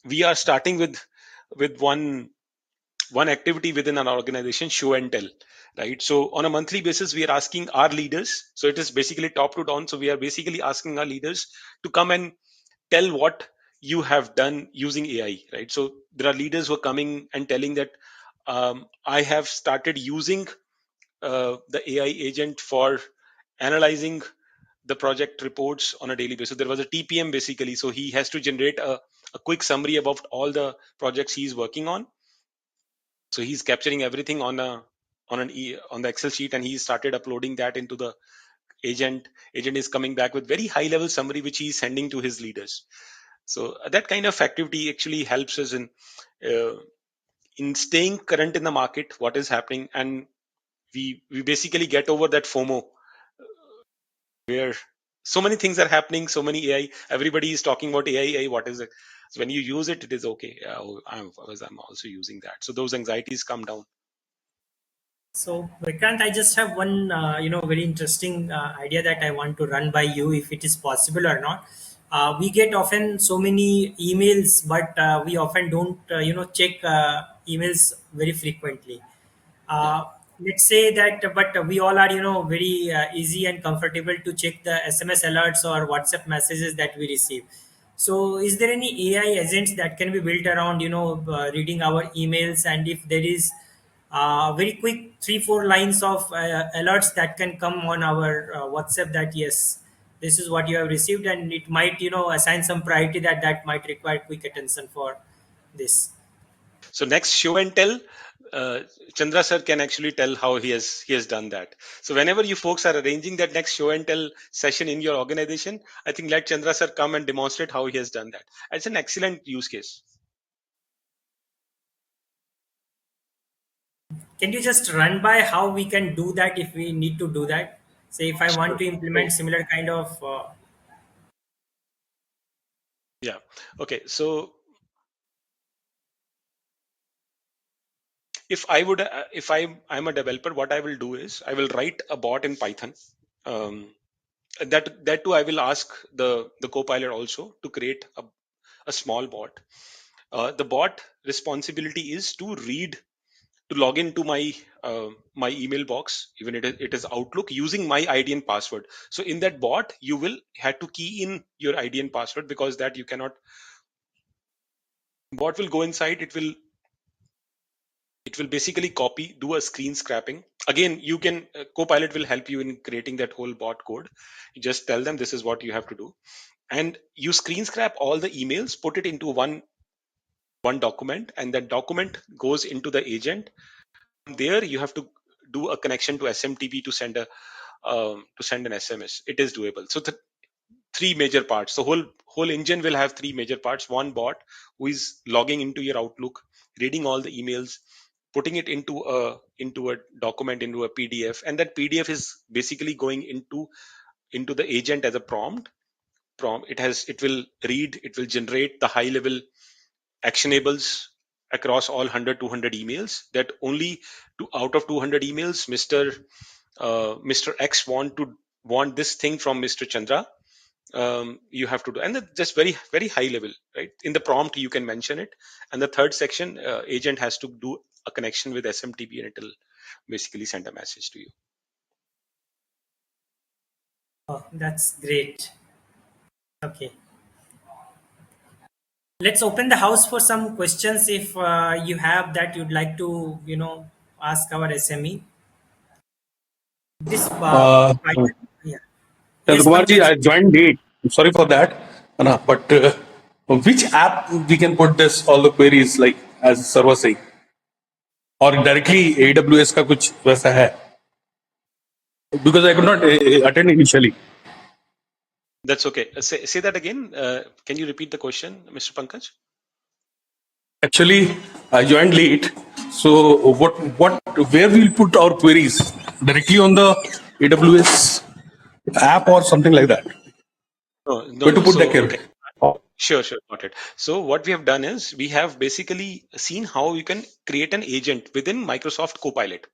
[SPEAKER 2] We are starting with one activity within an organization, show and tell, right? So on a monthly basis we are asking our leaders, so it is basically top to down, so we are basically asking our leaders to come and tell what you have done using AI, right? So there are leaders who are coming and telling that I have started using the AI agent for analyzing the project reports on a daily basis. So there was a TPM basically, so he has to generate a quick summary about all the projects he's working on. So he's capturing everything on the Excel sheet, and he started uploading that into the agent. Agent is coming back with very high level summary which he's sending to his leaders. So that kind of activity actually helps us uh, in staying current in the market, what is happening, and we basically get over that FOMO where so many things are happening, so many AI, everybody is talking about AI. What is it? So when you use it, it is okay. Yeah, oh, I'm also using that. So those anxieties come down.
[SPEAKER 1] So, Vikrant, I just have one, very interesting idea that I want to run by you, if it is possible or not. We get often so many emails, but we often don't, check emails very frequently.
[SPEAKER 2] Yeah.
[SPEAKER 1] Uh, let's say that, but we all are, very easy and comfortable to check the SMS alerts or WhatsApp messages that we receive. So, is there any AI agents that can be built around, reading our emails, and if there is very quick 3 4 lines of alerts that can come on our WhatsApp, that yes, this is what you have received, and it might assign some priority that might require quick attention for this.
[SPEAKER 2] So next show and tell, uh, Chandra sir can actually tell how he has done that. So whenever you folks are arranging that next show and tell session in your organization, I think let Chandra sir come and demonstrate how he has done that. It's an excellent use case.
[SPEAKER 1] Can you just run by how we can do that if we need to do that? Say if I want
[SPEAKER 2] Sure.
[SPEAKER 1] to implement
[SPEAKER 2] So
[SPEAKER 1] similar kind of
[SPEAKER 2] yeah, okay. So if I'm a developer, what I will do is I will write a bot in Python. Um, that too I will ask the copilot also to create a small bot. The bot responsibility is to log into my email box, even it is Outlook, using my ID and password. So in that bot you will have to key in your ID and password, because that you cannot, bot will go inside, it will basically copy, do a screen scrapping. Again, you can copilot will help you in creating that whole bot code. You just tell them this is what you have to do, and you screen scrap all the emails, put it into one document, and that document goes into the agent. From there you have to do a connection to SMTP to send an SMS. It is doable. So the three major parts, the whole engine will have three major parts. One bot who is logging into your Outlook, reading all the emails, putting it into a document, into a PDF, and that PDF is basically going into the agent as a prompt. It will read, it will generate the high level actionables across all 100 200 emails, that only out of 200 emails Mr. X want this thing from Mr. Chandra. You have to do, and just very very high level, right? In the prompt you can mention it, and the third section, agent has to do a connection with SMTP, and it'll basically send a message to you.
[SPEAKER 1] oh, that's great. Okay, let's open the house for some questions if you have that you'd like to ask our SME. This
[SPEAKER 6] Uh,
[SPEAKER 1] yeah. Yes,
[SPEAKER 6] Chandrakumar ji,
[SPEAKER 1] Pankaj.
[SPEAKER 6] I joined late. Sorry for that. But which app we can put this all the queries like as sir was saying, or directly AWS का कुछ वैसा है? Because I could not attend initially.
[SPEAKER 2] That's okay. Say that again. Can you repeat the question, Mr. Pankaj?
[SPEAKER 6] Actually, I joined late. So where we'll put our queries directly on the AWS app or something like that?
[SPEAKER 2] No, no,
[SPEAKER 6] Where to
[SPEAKER 2] no.
[SPEAKER 6] put the
[SPEAKER 2] So,
[SPEAKER 6] query?
[SPEAKER 2] okay. Sure, sure. Got it. So what we have done is we have basically seen how you can create an agent within Microsoft Copilot.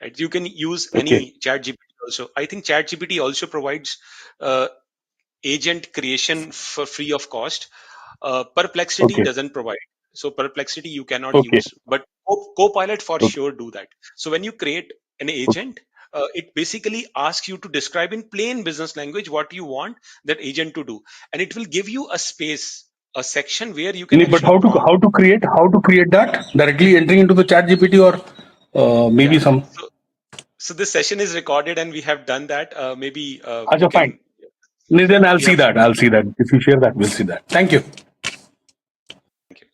[SPEAKER 2] Right? You can use
[SPEAKER 6] Okay,
[SPEAKER 2] any chat GPT also. I think chat GPT also provides uh, agent creation for free of cost. Perplexity
[SPEAKER 6] okay,
[SPEAKER 2] doesn't provide. So Perplexity you cannot
[SPEAKER 6] okay,
[SPEAKER 2] use, but Copilot for
[SPEAKER 6] okay.
[SPEAKER 2] sure do that. So when you create an
[SPEAKER 6] Okay.
[SPEAKER 2] agent, it basically asks you to describe in plain business language what you want that agent to do, and it will give you a space, a section where you can
[SPEAKER 6] But
[SPEAKER 2] actually prompt.
[SPEAKER 6] how to create that directly entering into the chat GPT or
[SPEAKER 2] Yeah.
[SPEAKER 6] maybe some.
[SPEAKER 2] So this session is recorded, and we have done that. Maybe you
[SPEAKER 6] Acha, fine.
[SPEAKER 2] can.
[SPEAKER 6] Then I'll
[SPEAKER 2] We
[SPEAKER 6] see
[SPEAKER 2] have.
[SPEAKER 6] that. I'll see that. If you share that, we'll see that. Thank you.
[SPEAKER 2] Thank you.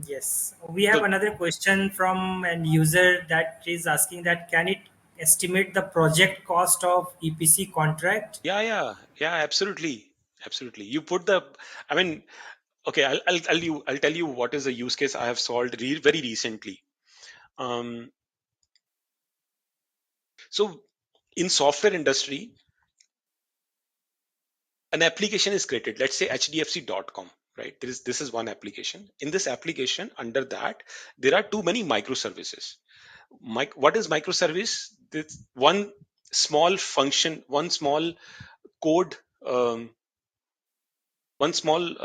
[SPEAKER 1] Yes, we have
[SPEAKER 2] So
[SPEAKER 1] another question from an user that is asking that can it estimate the project cost of EPC contract?
[SPEAKER 2] yeah, absolutely, absolutely. You put the. I mean, okay. I'll tell you what is the use case I have solved very recently. Um, so in software industry, an application is created. Let's say hdfc.com, right? This is one application. In this application, under that, there are too many microservices. What is microservice? This one small function, one small code. Um, one small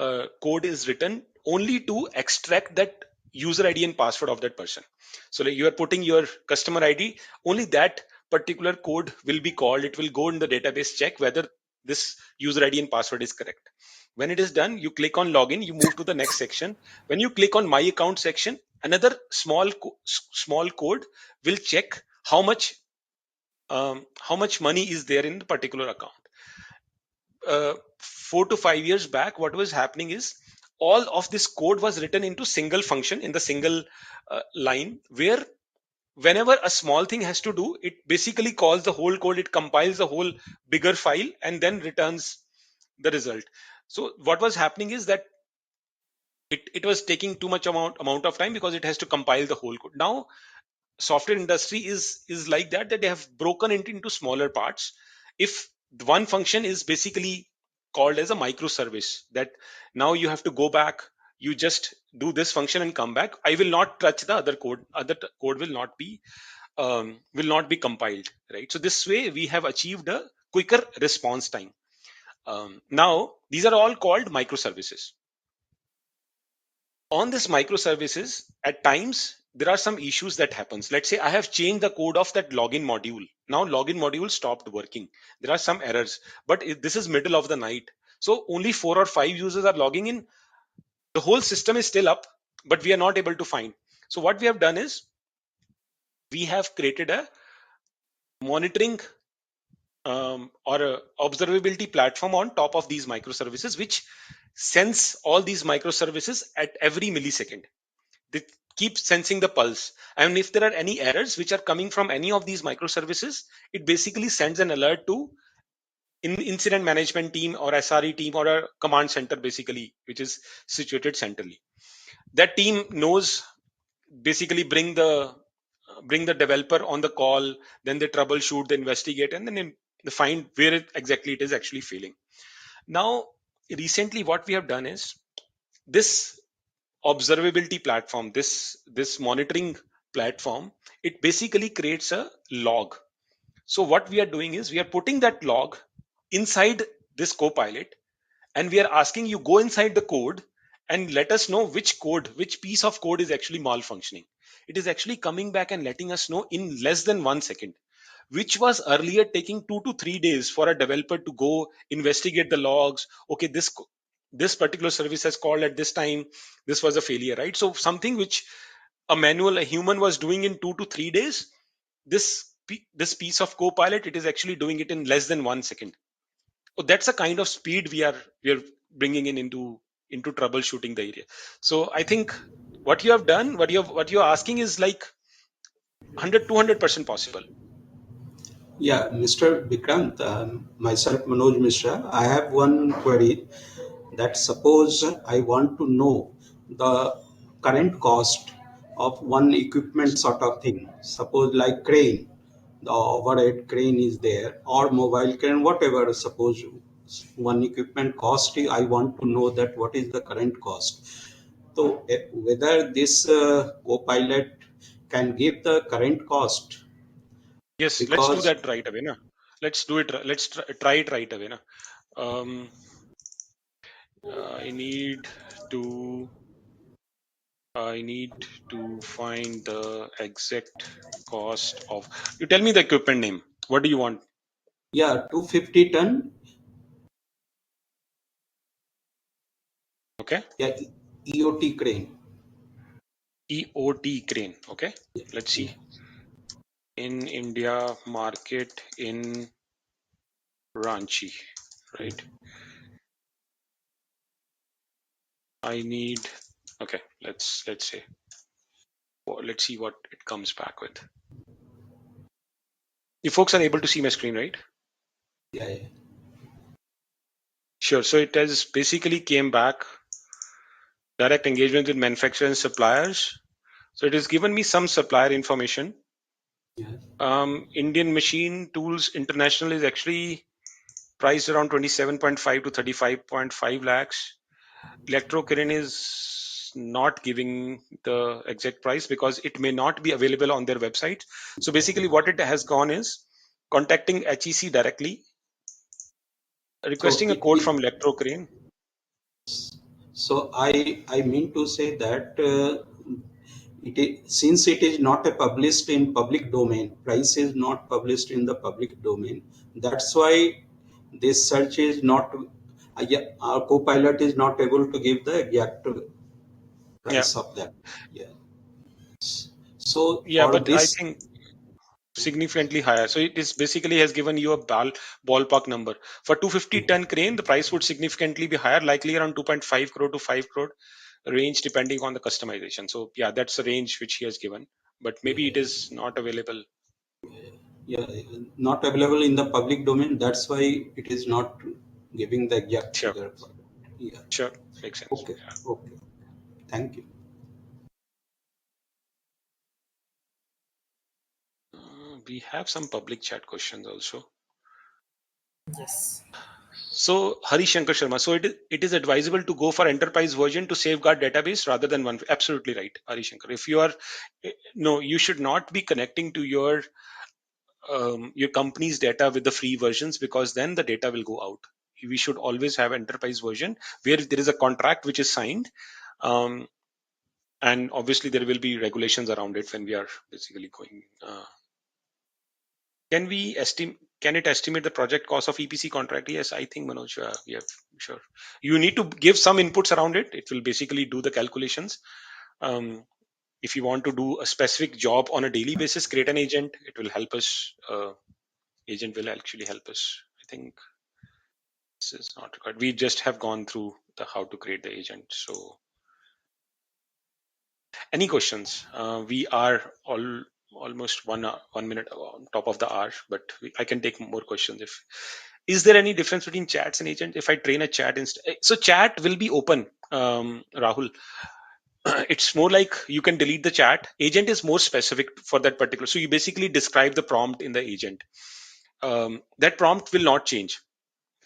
[SPEAKER 2] code is written only to extract that user id and password of that person. So like you are putting your customer id, only that particular code will be called. It will go in the database, check whether this user id and password is correct. When it is done, you click on login, you move to the next section. When you click on my account section, another small code will check how much money is there in the particular account. 4 to 5 years back, what was happening is all of this code was written into single function in the single line, where whenever a small thing has to do, it basically calls the whole code, it compiles the whole bigger file, and then returns the result. So what was happening is that it was taking too much amount of time because it has to compile the whole code. Now software industry is like that they have broken it into smaller parts. If the one function is basically called as a microservice, that now you have to go back, you just do this function and come back, I will not touch the other code will not be compiled, right? So this way we have achieved a quicker response time. Now these are all called microservices. On this microservices, at times there are some issues that happens. Let's say I have changed the code of that login module. Now login module stopped working. There are some errors, but this is middle of the night, so only 4 or 5 users are logging in. The whole system is still up, but we are not able to find. So what we have done is we have created a monitoring or a observability platform on top of these microservices, which sends all these microservices at every millisecond. They keep sensing the pulse, and if there are any errors which are coming from any of these microservices, it basically sends an alert to incident management team or SRE team or a command center, basically, which is situated centrally. That team knows, basically bring the developer on the call, then they troubleshoot, they investigate, and then they find where exactly it is actually failing. Now recently what we have done is this observability platform, this monitoring platform, it basically creates a log. So what we are doing is we are putting that log inside this copilot, and we are asking you go inside the code and let us know which piece of code is actually malfunctioning. It is actually coming back and letting us know in less than 1 second, which was earlier taking 2 to 3 days for a developer to go investigate the logs. Okay, this particular service has called at this time, this was a failure, right? So something which a human was doing in 2 to 3 days, this this piece of Copilot, it is actually doing it in less than 1 second. Oh, that's a kind of speed we are bringing into troubleshooting the area. So I think what you have done, what you're asking is like 100 200% possible.
[SPEAKER 7] Yeah, Mr. Vikrant, myself Manoj Mishra. I have one query that suppose I want to know the current cost of one equipment sort of thing. Suppose like crane, the overhead crane is there, or mobile crane, whatever. Suppose one equipment cost, I want to know that what is the current cost. So whether this co-pilot can give the current cost
[SPEAKER 2] Yes, let's do
[SPEAKER 7] because
[SPEAKER 2] that right away. Na? Let's do it. Let's try it right away. Na? Um, I need to I need to find the exact cost of. You tell me the equipment name. What do you want?
[SPEAKER 7] yeah, 250 ton,
[SPEAKER 2] Okay,
[SPEAKER 7] yeah, EOT crane.
[SPEAKER 2] EOT crane. Okay,
[SPEAKER 7] Yeah,
[SPEAKER 2] let's
[SPEAKER 7] yeah,
[SPEAKER 2] see. In India market in Ranchi,
[SPEAKER 7] yeah.
[SPEAKER 2] right? I need. Okay, let's say. Let's see what it comes back with. You folks are able to see my screen, right?
[SPEAKER 7] Yeah, yeah.
[SPEAKER 2] Sure. So it has basically came back direct engagement with manufacturers and suppliers. So it has given me some supplier information.
[SPEAKER 7] Yeah.
[SPEAKER 2] Indian Machine Tools International is actually priced around 27.5 to 35.5 lakhs. Electrocurrent is not giving the exact price because it may not be available on their website. So basically, what it has gone is contacting HEC directly,
[SPEAKER 7] So
[SPEAKER 2] requesting a quote from Electrocrane.
[SPEAKER 7] I mean to say that it is, since it is not a published in public domain, price is not published in the public domain. That's why this search is not. Yeah, our co-pilot is not able to give the exact
[SPEAKER 2] Yeah,
[SPEAKER 7] price of that. Yeah. So
[SPEAKER 2] yeah,
[SPEAKER 7] for
[SPEAKER 2] but I
[SPEAKER 7] this,
[SPEAKER 2] think significantly higher. So it is basically has given you a ballpark number. For 250-ton crane, the price would significantly be higher, likely around 2.5 crore to 5 crore range, depending on the customization. So yeah, that's the range which he has given. But maybe it is not available.
[SPEAKER 7] yeah, not available in the public domain. That's why it is not giving the exact
[SPEAKER 2] Sure,
[SPEAKER 7] figure for that. Yeah.
[SPEAKER 2] sure, makes sense.
[SPEAKER 7] Okay.
[SPEAKER 2] Yeah.
[SPEAKER 7] Okay. Thank you.
[SPEAKER 2] We have some public chat questions also.
[SPEAKER 1] Yes.
[SPEAKER 2] So Hari Shankar Sharma. So it is advisable to go for enterprise version to safeguard database rather than one. Absolutely right, Hari Shankar. If you are no, you should not be connecting to your company's data with the free versions because then the data will go out. We should always have enterprise version where there is a contract which is signed, um, and obviously there will be regulations around it when we are basically going. Can we estimate? Can it estimate the project cost of EPC contract? Yes, I think Manoj, we have sure. You need to give some inputs around it. It will basically do the calculations. Um, if you want to do a specific job on a daily basis, create an agent. It will help us. Agent will actually help us. I think this is not required. We just have gone through the how to create the agent. So, any questions? We are almost 1 minute on top of the hour, but I can take more questions. If is there any difference between chats and agent? If I train a chat so chat will be open, Rahul. It's more like you can delete the chat. Agent is more specific for that particular. So you basically describe the prompt in the agent. That prompt will not change,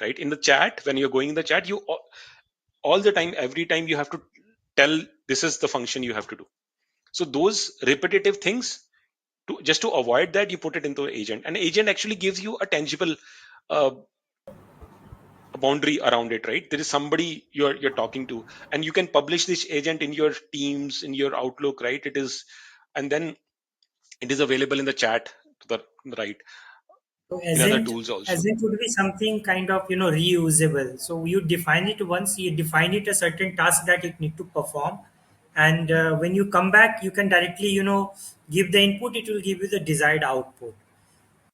[SPEAKER 2] right? In the chat, when you're going in the chat, you all the time, every time you have to tell this is the function you have to do. So those repetitive things, just to avoid that, you put it into an agent. And agent actually gives you a tangible uh, boundary around it, right? There is somebody you're talking to, and you can publish this agent in your Teams, in your Outlook, right? It is, and then it is available in the chat to the right,
[SPEAKER 1] So
[SPEAKER 2] in other
[SPEAKER 1] agent
[SPEAKER 2] tools also.
[SPEAKER 1] agent would be something kind of reusable. So you define it once, you define it a certain task that it need to perform, and when you come back, you can directly give the input. It will give you the desired output.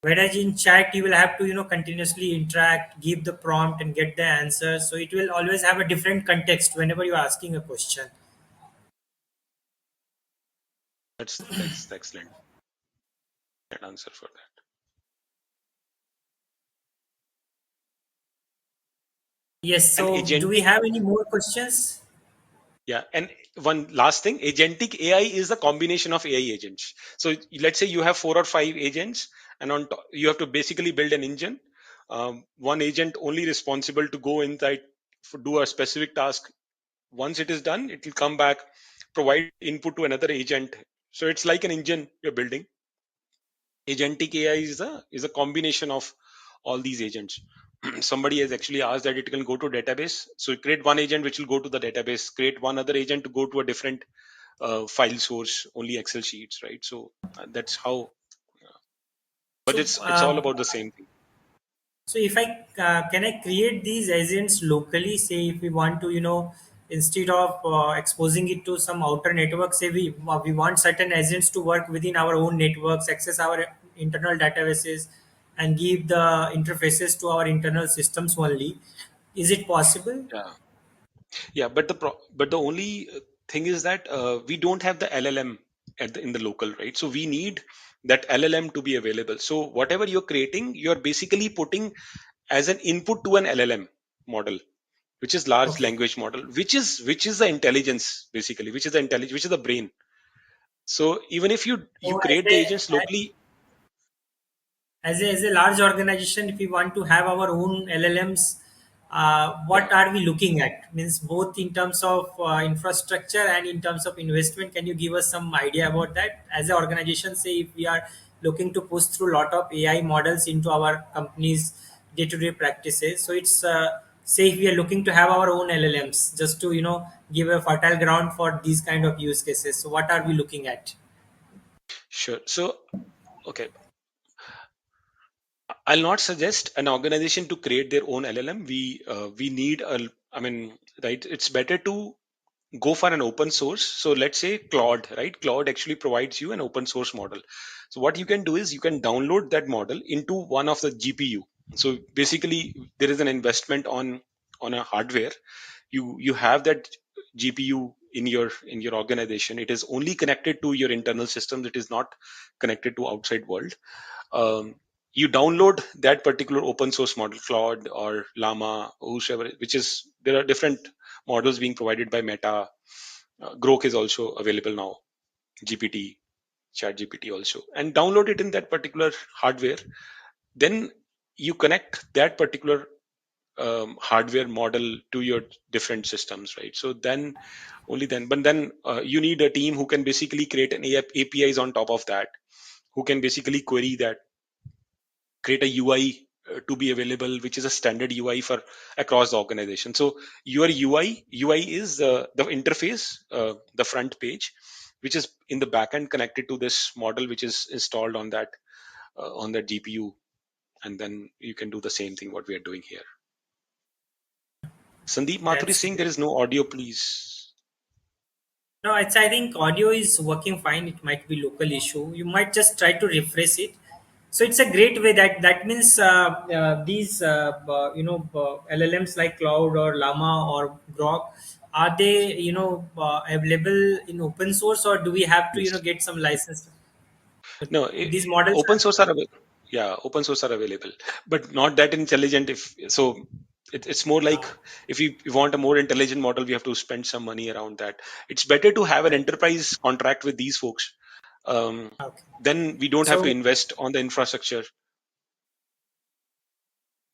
[SPEAKER 1] Whereas in chat, you will have to continuously interact, give the prompt, and get the answer. So it will always have a different context whenever you are asking a question.
[SPEAKER 2] That's the excellent answer for that.
[SPEAKER 1] Yes.
[SPEAKER 2] And
[SPEAKER 1] So do
[SPEAKER 2] agent,
[SPEAKER 1] we have any more questions?
[SPEAKER 2] yeah, and one last thing, agentic AI is a combination of AI agents. So let's say you have 4 or 5 agents, and you have to basically build an engine. One agent only responsible to go inside do a specific task. Once it is done, it will come back, provide input to another agent. So it's like an engine you're building. Agentic AI is a combination of all these agents. Somebody has actually asked that it can go to database. So create one agent which will go to the database, create one other agent to go to a different file source, only Excel sheets, right? So that's how. But
[SPEAKER 1] So
[SPEAKER 2] it's all about the same thing.
[SPEAKER 1] So if I can I create these agents locally? Say if we want to, instead of exposing it to some outer network, say we want certain agents to work within our own networks, access our internal databases, and give the interfaces to our internal systems only. Is it possible?
[SPEAKER 2] Yeah, yeah. But the only thing is that we don't have the LLM in the local, right? So we need that LLM to be available. So whatever you're creating, you're basically putting as an input to an LLM model, which is large
[SPEAKER 1] Okay.
[SPEAKER 2] language model, which is the intelligence basically, which is the brain. So even if you
[SPEAKER 1] So as
[SPEAKER 2] create the agents
[SPEAKER 1] a
[SPEAKER 2] locally,
[SPEAKER 1] as a large organization, if we want to have our own LLMs,
[SPEAKER 2] yeah,
[SPEAKER 1] what are we looking at? Means both in terms of infrastructure and in terms of investment. Can you give us some idea about that? As an organization, say if we are looking to push through a lot of AI models into our company's day-to-day practices, so it's say if we are looking to have our own LLMs, just to give a fertile ground for these kind of use cases. So what are we looking at?
[SPEAKER 2] sure. So okay, I'll not suggest an organization to create their own LLM. We need I mean, right? It's better to go for an open source. So let's say Claude, right? Claude actually provides you an open source model. So what you can do is you can download that model into one of the GPU. So basically, there is an investment on a hardware. You have that GPU in your organization. It is only connected to your internal system. It is not connected to outside world. You download that particular open source model, Claude or Llama, or whoever, which is there are different models being provided by Meta. Grok is also available now, GPT, Chat GPT also, and download it in that particular hardware. Then you connect that particular hardware model to your different systems, right? So then only then, but then you need a team who can basically create an APIs on top of that, who can basically query that, create a UI to be available, which is a standard UI for across the organization. So your UI is the interface, the front page, which is in the backend connected to this model, which is installed on that GPU, and then you can do the same thing what we are doing here. Sandeep Mathur is
[SPEAKER 1] That's
[SPEAKER 2] saying there
[SPEAKER 1] great.
[SPEAKER 2] is no audio, please.
[SPEAKER 1] No, I think audio is working fine. It might be local issue. You might just try to refresh it. So it's a great way that means these LLMs like Cloud or Llama or Grok, are they available in open source, or do we have to
[SPEAKER 2] Yes.
[SPEAKER 1] get some license?
[SPEAKER 2] No,
[SPEAKER 1] These models
[SPEAKER 2] open
[SPEAKER 1] are
[SPEAKER 2] source are available. Yeah, open source are available, but not that intelligent. If so, it's more like if we want a more intelligent model, we have to spend some money around that. It's better to have an enterprise contract with these folks. Um,
[SPEAKER 1] okay.
[SPEAKER 2] then we don't have to
[SPEAKER 1] So
[SPEAKER 2] invest on the infrastructure.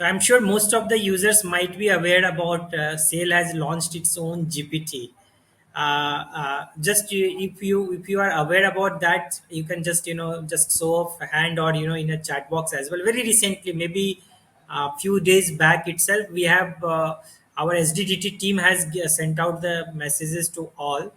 [SPEAKER 1] I'm sure most of the users might be aware about Sail has launched its own GPT. Just if you are aware about that, you can just just show off a hand, or in a chat box as well. Very recently, maybe a few days back itself, we have our SDDT team has sent out the messages to all.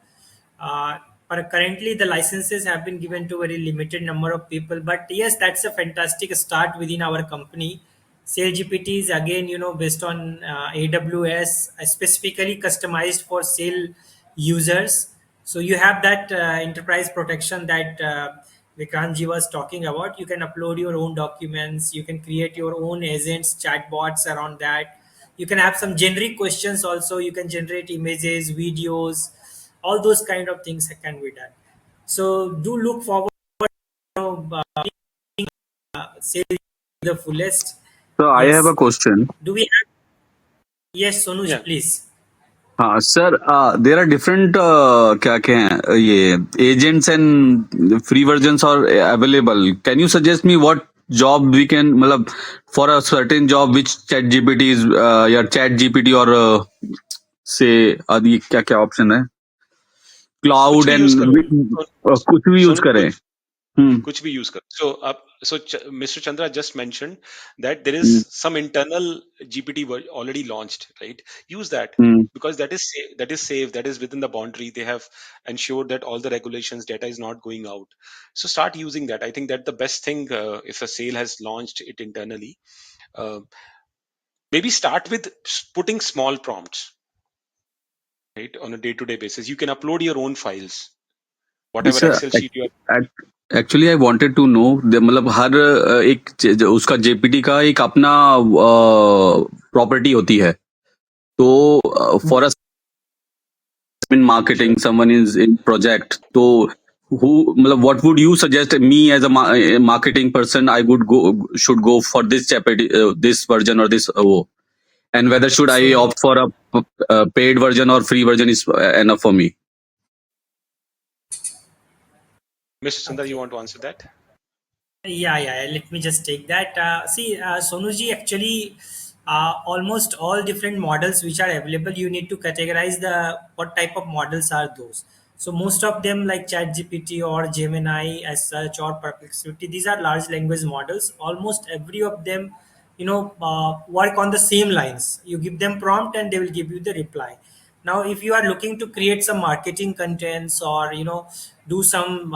[SPEAKER 1] uh, but currently, the licenses have been given to a very limited number of people. But yes, that's a fantastic start within our company. Sale GPT is again, based on AWS, specifically customized for sale users. So you have that enterprise protection that Vikranji was talking about. You can upload your own documents, you can create your own agents, chatbots around that. You can have some generic questions also, you can generate images, videos, all those kind of things that can be done. So do look forward, say the fullest.
[SPEAKER 8] So I have a
[SPEAKER 1] Yes.
[SPEAKER 8] question.
[SPEAKER 1] Do we have? Yes, Sonuj,
[SPEAKER 2] Yeah.
[SPEAKER 1] please.
[SPEAKER 8] हाँ sir, there are different क्या क्या ये agents and free versions are available. Can you suggest me what job we can, मतलब for a certain job which ChatGPT is या ChatGPT और से आदि क्या क्या ऑप्शन है,
[SPEAKER 2] कुछ
[SPEAKER 8] क्लाउड
[SPEAKER 2] भी यूज
[SPEAKER 8] एंड
[SPEAKER 2] करो.
[SPEAKER 8] कुछ भी यूज
[SPEAKER 2] सोनू,
[SPEAKER 8] करें.
[SPEAKER 2] कुछ भी यूज कर. So Mr. Chandra just mentioned that there is
[SPEAKER 8] hmm,
[SPEAKER 2] some internal GPT already launched, right? Use that,
[SPEAKER 8] hmm.
[SPEAKER 2] because that is safe, that is within the boundary. They have ensured that all the regulations data is not going out. So start using that. I think that the best thing, if a sale has launched it internally, uh, maybe start with putting small prompts, right, on a day to day basis. You can upload your own files, whatever
[SPEAKER 8] Sir,
[SPEAKER 2] Excel sheet you are.
[SPEAKER 8] Actually I wanted to know, मतलब हर एक उसका GPT का एक अपना property होती है. तो for us in
[SPEAKER 2] Sure.
[SPEAKER 8] Marketing, someone is in project, तो who, मतलब what would you suggest me as a marketing person, I would go, should go for this jeopardy, this version or this and whether should I
[SPEAKER 1] So
[SPEAKER 8] opt for a paid version or free version is enough for me.
[SPEAKER 2] Mr. Chandra, you
[SPEAKER 1] okay.
[SPEAKER 2] want to answer that?
[SPEAKER 1] Yeah. Let me just take that. See, Sonuji, actually, almost all different models which are available, you need to categorize the what type of models are those. So most of them, like ChatGPT or Gemini as such, or Perplexity, these are large language models. Almost every of them, work on the same lines. You give them prompt and they will give you the reply. Now if you are looking to create some marketing contents, or do some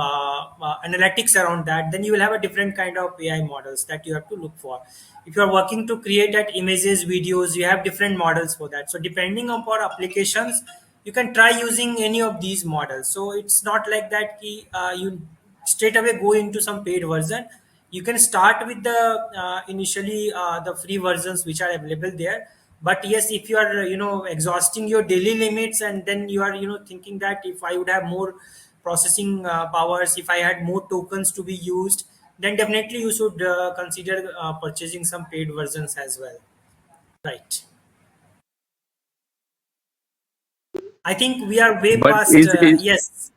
[SPEAKER 1] analytics around that, then you will have a different kind of AI models that you have to look for. If you are working to create that images, videos, you have different models for that. So depending upon applications, you can try using any of these models. So it's not like that you straight away go into some paid version. You can start with the initially the free versions which are available there. But yes, if you are exhausting your daily limits, and then you are thinking that if I would have more processing powers, if I had more tokens to be used, then definitely you should consider purchasing some paid versions as well, right? I think we are way
[SPEAKER 8] But
[SPEAKER 1] past,
[SPEAKER 8] is
[SPEAKER 1] yes.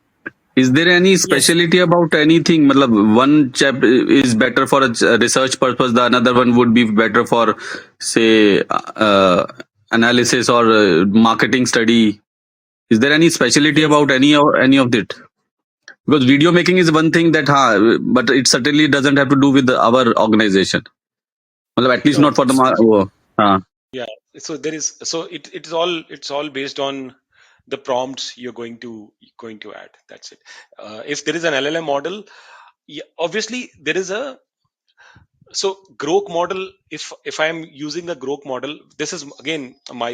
[SPEAKER 8] is there any
[SPEAKER 1] Yes.
[SPEAKER 8] specialty about anything? Matlab, one chap is better for a research purpose, the another one would be better for, say, analysis or marketing study. Is there any specialty
[SPEAKER 1] Yes.
[SPEAKER 8] about any of it? Because video making is one thing that, but it certainly doesn't have to do with our organization. Matlab, at least
[SPEAKER 2] No.
[SPEAKER 8] not for the.
[SPEAKER 2] So
[SPEAKER 8] Uh,
[SPEAKER 2] yeah. So there is. So it's all based on the prompts you're going to add. That's it. If there is an LLM model, yeah, obviously there is a. So grok model, if I am using a grok model, this is again my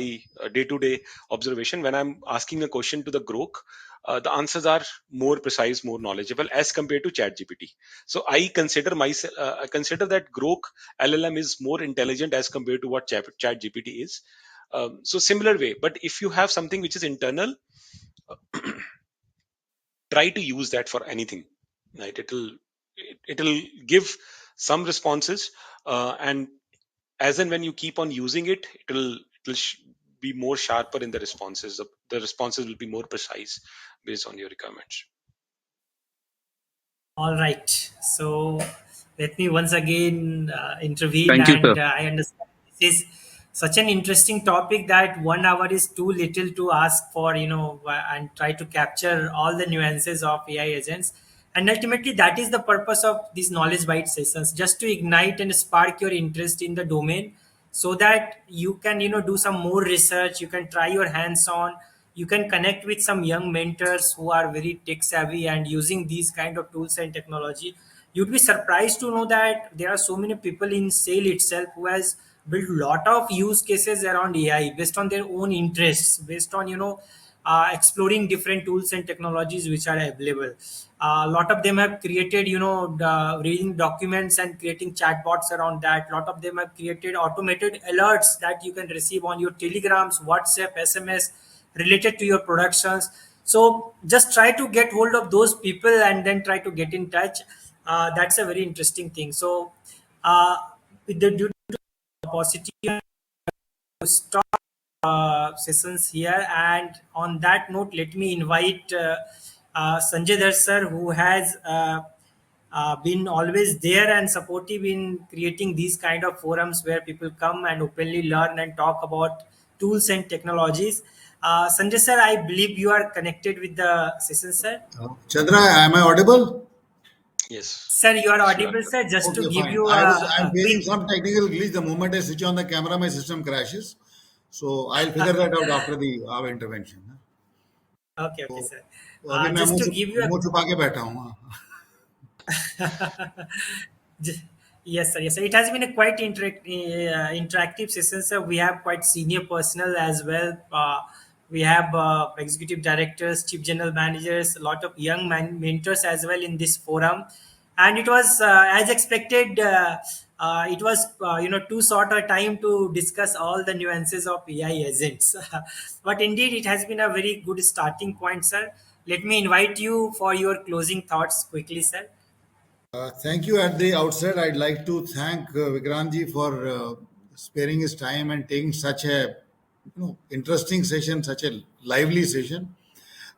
[SPEAKER 2] day to day observation. When I'm asking a question to the grok, the answers are more precise, more knowledgeable as compared to chat gpt. So I consider myself, I consider that grok llm is more intelligent as compared to what chat gpt is. So similar way, but if you have something which is internal, try to use that for anything, right? It'll give some responses, and as and when you keep on using it, it'll be more sharper in the responses. The responses will be more precise based on your requirements.
[SPEAKER 1] All right. So let me once again intervene,
[SPEAKER 8] Thank you, sir.
[SPEAKER 1] and I understand this is such an interesting topic that 1 hour is too little to ask for, and try to capture all the nuances of AI agents. And ultimately, that is the purpose of these knowledge bite sessions, just to ignite and spark your interest in the domain, so that you can do some more research, you can try your hands on, you can connect with some young mentors who are very tech savvy and using these kind of tools and technology. You'd be surprised to know that there are so many people in sale itself who has built lot of use cases around AI based on their own interests, based on exploring different tools and technologies which are available. A lot of them have created, reading documents and creating chatbots around that. A lot of them have created automated alerts that you can receive on your telegrams, WhatsApp, SMS related to your productions. So just try to get hold of those people and then try to get in touch. That's a very interesting thing. So uh, with the due to paucity to stop sessions here. And on that note, let me invite Sanjay Dhar sir, who has been always there and supportive in creating these kind of forums where people come and openly learn and talk about tools and technologies. Sanjay sir, I believe you are connected with the session, sir.
[SPEAKER 9] Chandra, am I audible?
[SPEAKER 2] Yes.
[SPEAKER 1] Sir, you are
[SPEAKER 2] Yes, you are.
[SPEAKER 1] audible, sir. Just to
[SPEAKER 9] Okay,
[SPEAKER 1] give
[SPEAKER 9] fine.
[SPEAKER 1] you
[SPEAKER 9] I'm
[SPEAKER 1] a
[SPEAKER 9] facing
[SPEAKER 1] quick.
[SPEAKER 9] some technical glitch. The moment I switch on the camera, my system crashes. So I'll figure that out after the our intervention.
[SPEAKER 1] Okay,
[SPEAKER 9] तो
[SPEAKER 1] okay, sir.
[SPEAKER 9] तो अभी मैं
[SPEAKER 1] Just to give you a
[SPEAKER 9] मुंह छुपा के बैठा हूँ हाँ।
[SPEAKER 1] J- Yes, sir. Yes, sir. It has been a quite interactive session, sir. We have quite senior personnel as well. We have executive directors, chief general managers, a lot of young mentors as well in this forum, and it was as expected. It was too short a time to discuss all the nuances of AI agents, but indeed it has been a very good starting point, sir. Let me invite you for your closing thoughts quickly, sir.
[SPEAKER 9] Thank you at the outset. I'd like to thank Vikrantji for sparing his time and taking such a interesting session, such a lively session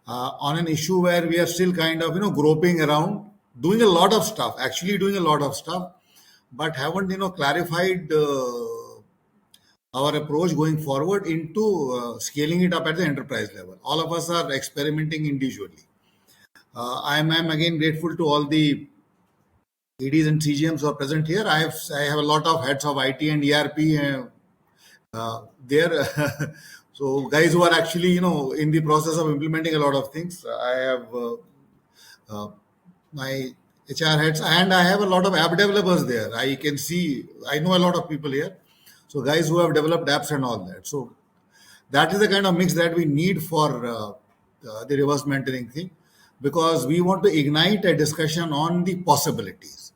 [SPEAKER 9] on an issue where we are still kind of groping around, doing a lot of stuff, actually doing a lot of stuff, but haven't clarified our approach going forward into scaling it up at the enterprise level. All of us are experimenting individually. I'm again grateful to all the EDs and CGMs who are present here. I have a lot of heads of IT and ERP there. So guys who are actually in the process of implementing a lot of things. I have uh, my HR heads, and I have a lot of app developers there. I know a lot of people here. So guys who have developed apps and all that. So that is the kind of mix that we need for the reverse mentoring thing, because we want to ignite a discussion on the possibilities.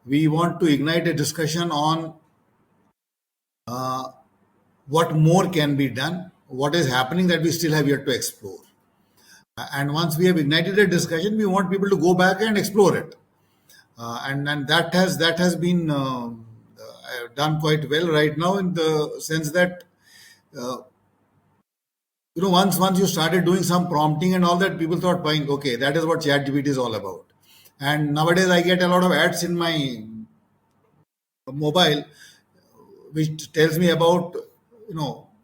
[SPEAKER 9] We want to ignite a discussion on what more can be done, what is happening that we still have yet to explore. And once we have ignited a discussion, we want people to go back and explore it. And that has been done quite well right now, in the sense that once you started doing some prompting and all that, people thought, buying, okay, that is what ChatGPT is all about. And nowadays, I get a lot of ads in my mobile, which tells me about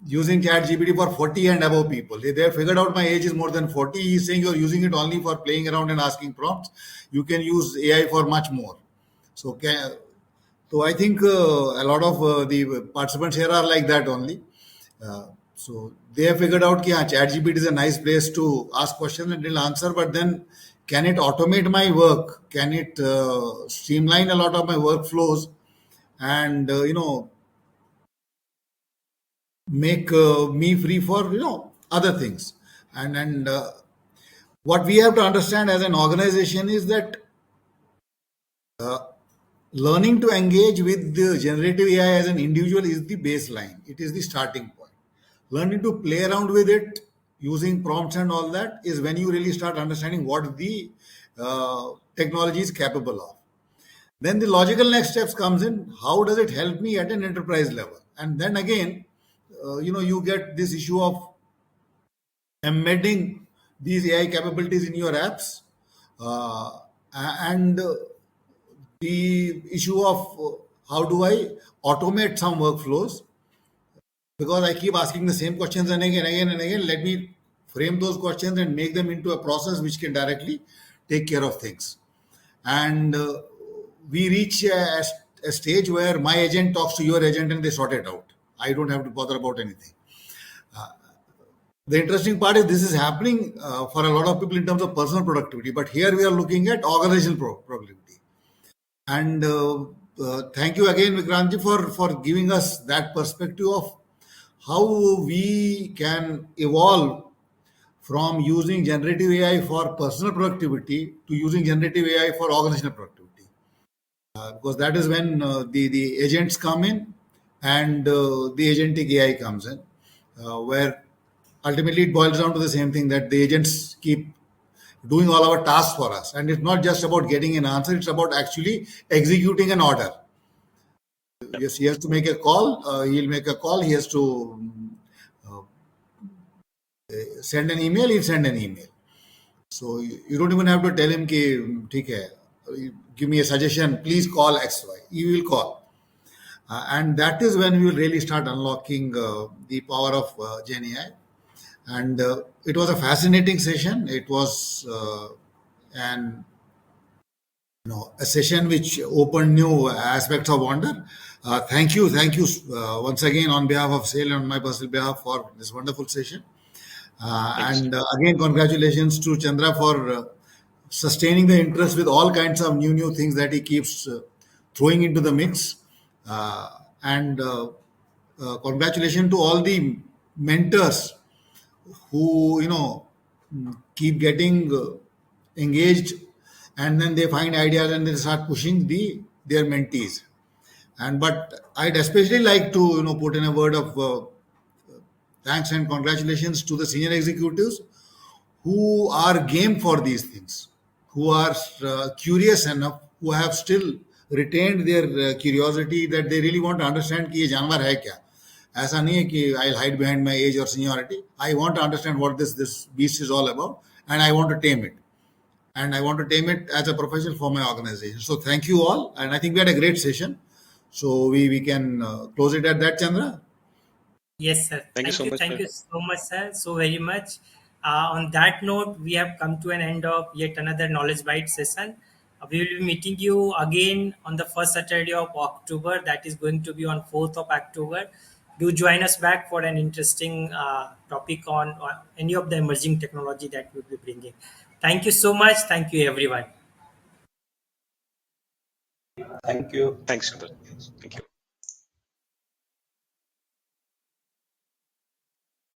[SPEAKER 9] using ChatGPT for 40 and above people. They have figured out my age is more than 40. He's saying you're using it only for playing around and asking prompts. You can use AI for much more. So, I think a lot of the participants here are like that only. So they have figured out that ChatGPT is a nice place to ask questions and it'll answer, but then can it automate my work? Can it streamline a lot of my workflows and make me free for other things? And what we have to understand as an organization is that learning to engage with the generative AI as an individual is the baseline. It is the starting point. Learning to play around with it using prompts and all that is when you really start understanding what the technology is capable of. Then the logical next steps comes in. How does it help me at an enterprise level? And then again, you get this issue of embedding these AI capabilities in your apps, uh, and the issue of how do I automate some workflows, because I keep asking the same questions and again, again, and again. Let me frame those questions and make them into a process which can directly take care of things. And we reach a stage where my agent talks to your agent and they sort it out. I don't have to bother about anything. The interesting part is this is happening for a lot of people in terms of personal productivity, but here we are looking at organizational productivity. And thank you again, Vikrantji, for giving us that perspective of how we can evolve from using generative AI for personal productivity to using generative AI for organizational productivity. Because that is when the agents come in and the agentic AI comes in, where ultimately it boils down to the same thing, that the agents keep doing all our tasks for us. And it's not just about getting an answer, it's about actually executing an order. Yes, he has to make a call, he'll make a call, he has to send an email, he'll send an email. So you don't even have to tell him, ki, "ठीक है, give me a suggestion, please call XY." He will call. And that is when we will really start unlocking the power of Gen AI. And it was a fascinating session. It was an a session which opened new aspects of wonder. Thank you once again on behalf of SAIL and on my personal behalf for this wonderful session.
[SPEAKER 2] Thank you, sir.
[SPEAKER 9] And again, congratulations to Chandra for sustaining the interest with all kinds of new things that he keeps throwing into the mix. And congratulations to all the mentors who keep getting engaged, and then they find ideas and they start pushing their mentees. And but I'd especially like to put in a word of thanks and congratulations to the senior executives who are game for these things, who are curious enough, who have still retained their curiosity, that they really want to understand कि ये जानवर है क्या. ऐसा नहीं है कि I'll hide behind my age or seniority. I want to understand what this beast is all about, and I want to tame it. And I want to tame it as a profession for my organization. So thank you all, and I think we had a great session. So we can close it at that, Chandra.
[SPEAKER 1] Yes, sir.
[SPEAKER 2] Thank you so much,
[SPEAKER 1] Thank
[SPEAKER 2] sir.
[SPEAKER 1] you so much, sir. So very much. On that note, we have come to an end of yet another Knowledge Byte session. We will be meeting you again on the first Saturday of October. That is going to be on 4th of October. Do join us back for an interesting topic on any of the emerging technology that we'll be bringing. Thank you so much. Thank you, everyone.
[SPEAKER 7] Thank you.
[SPEAKER 2] Thanks, Chandra. Thank you.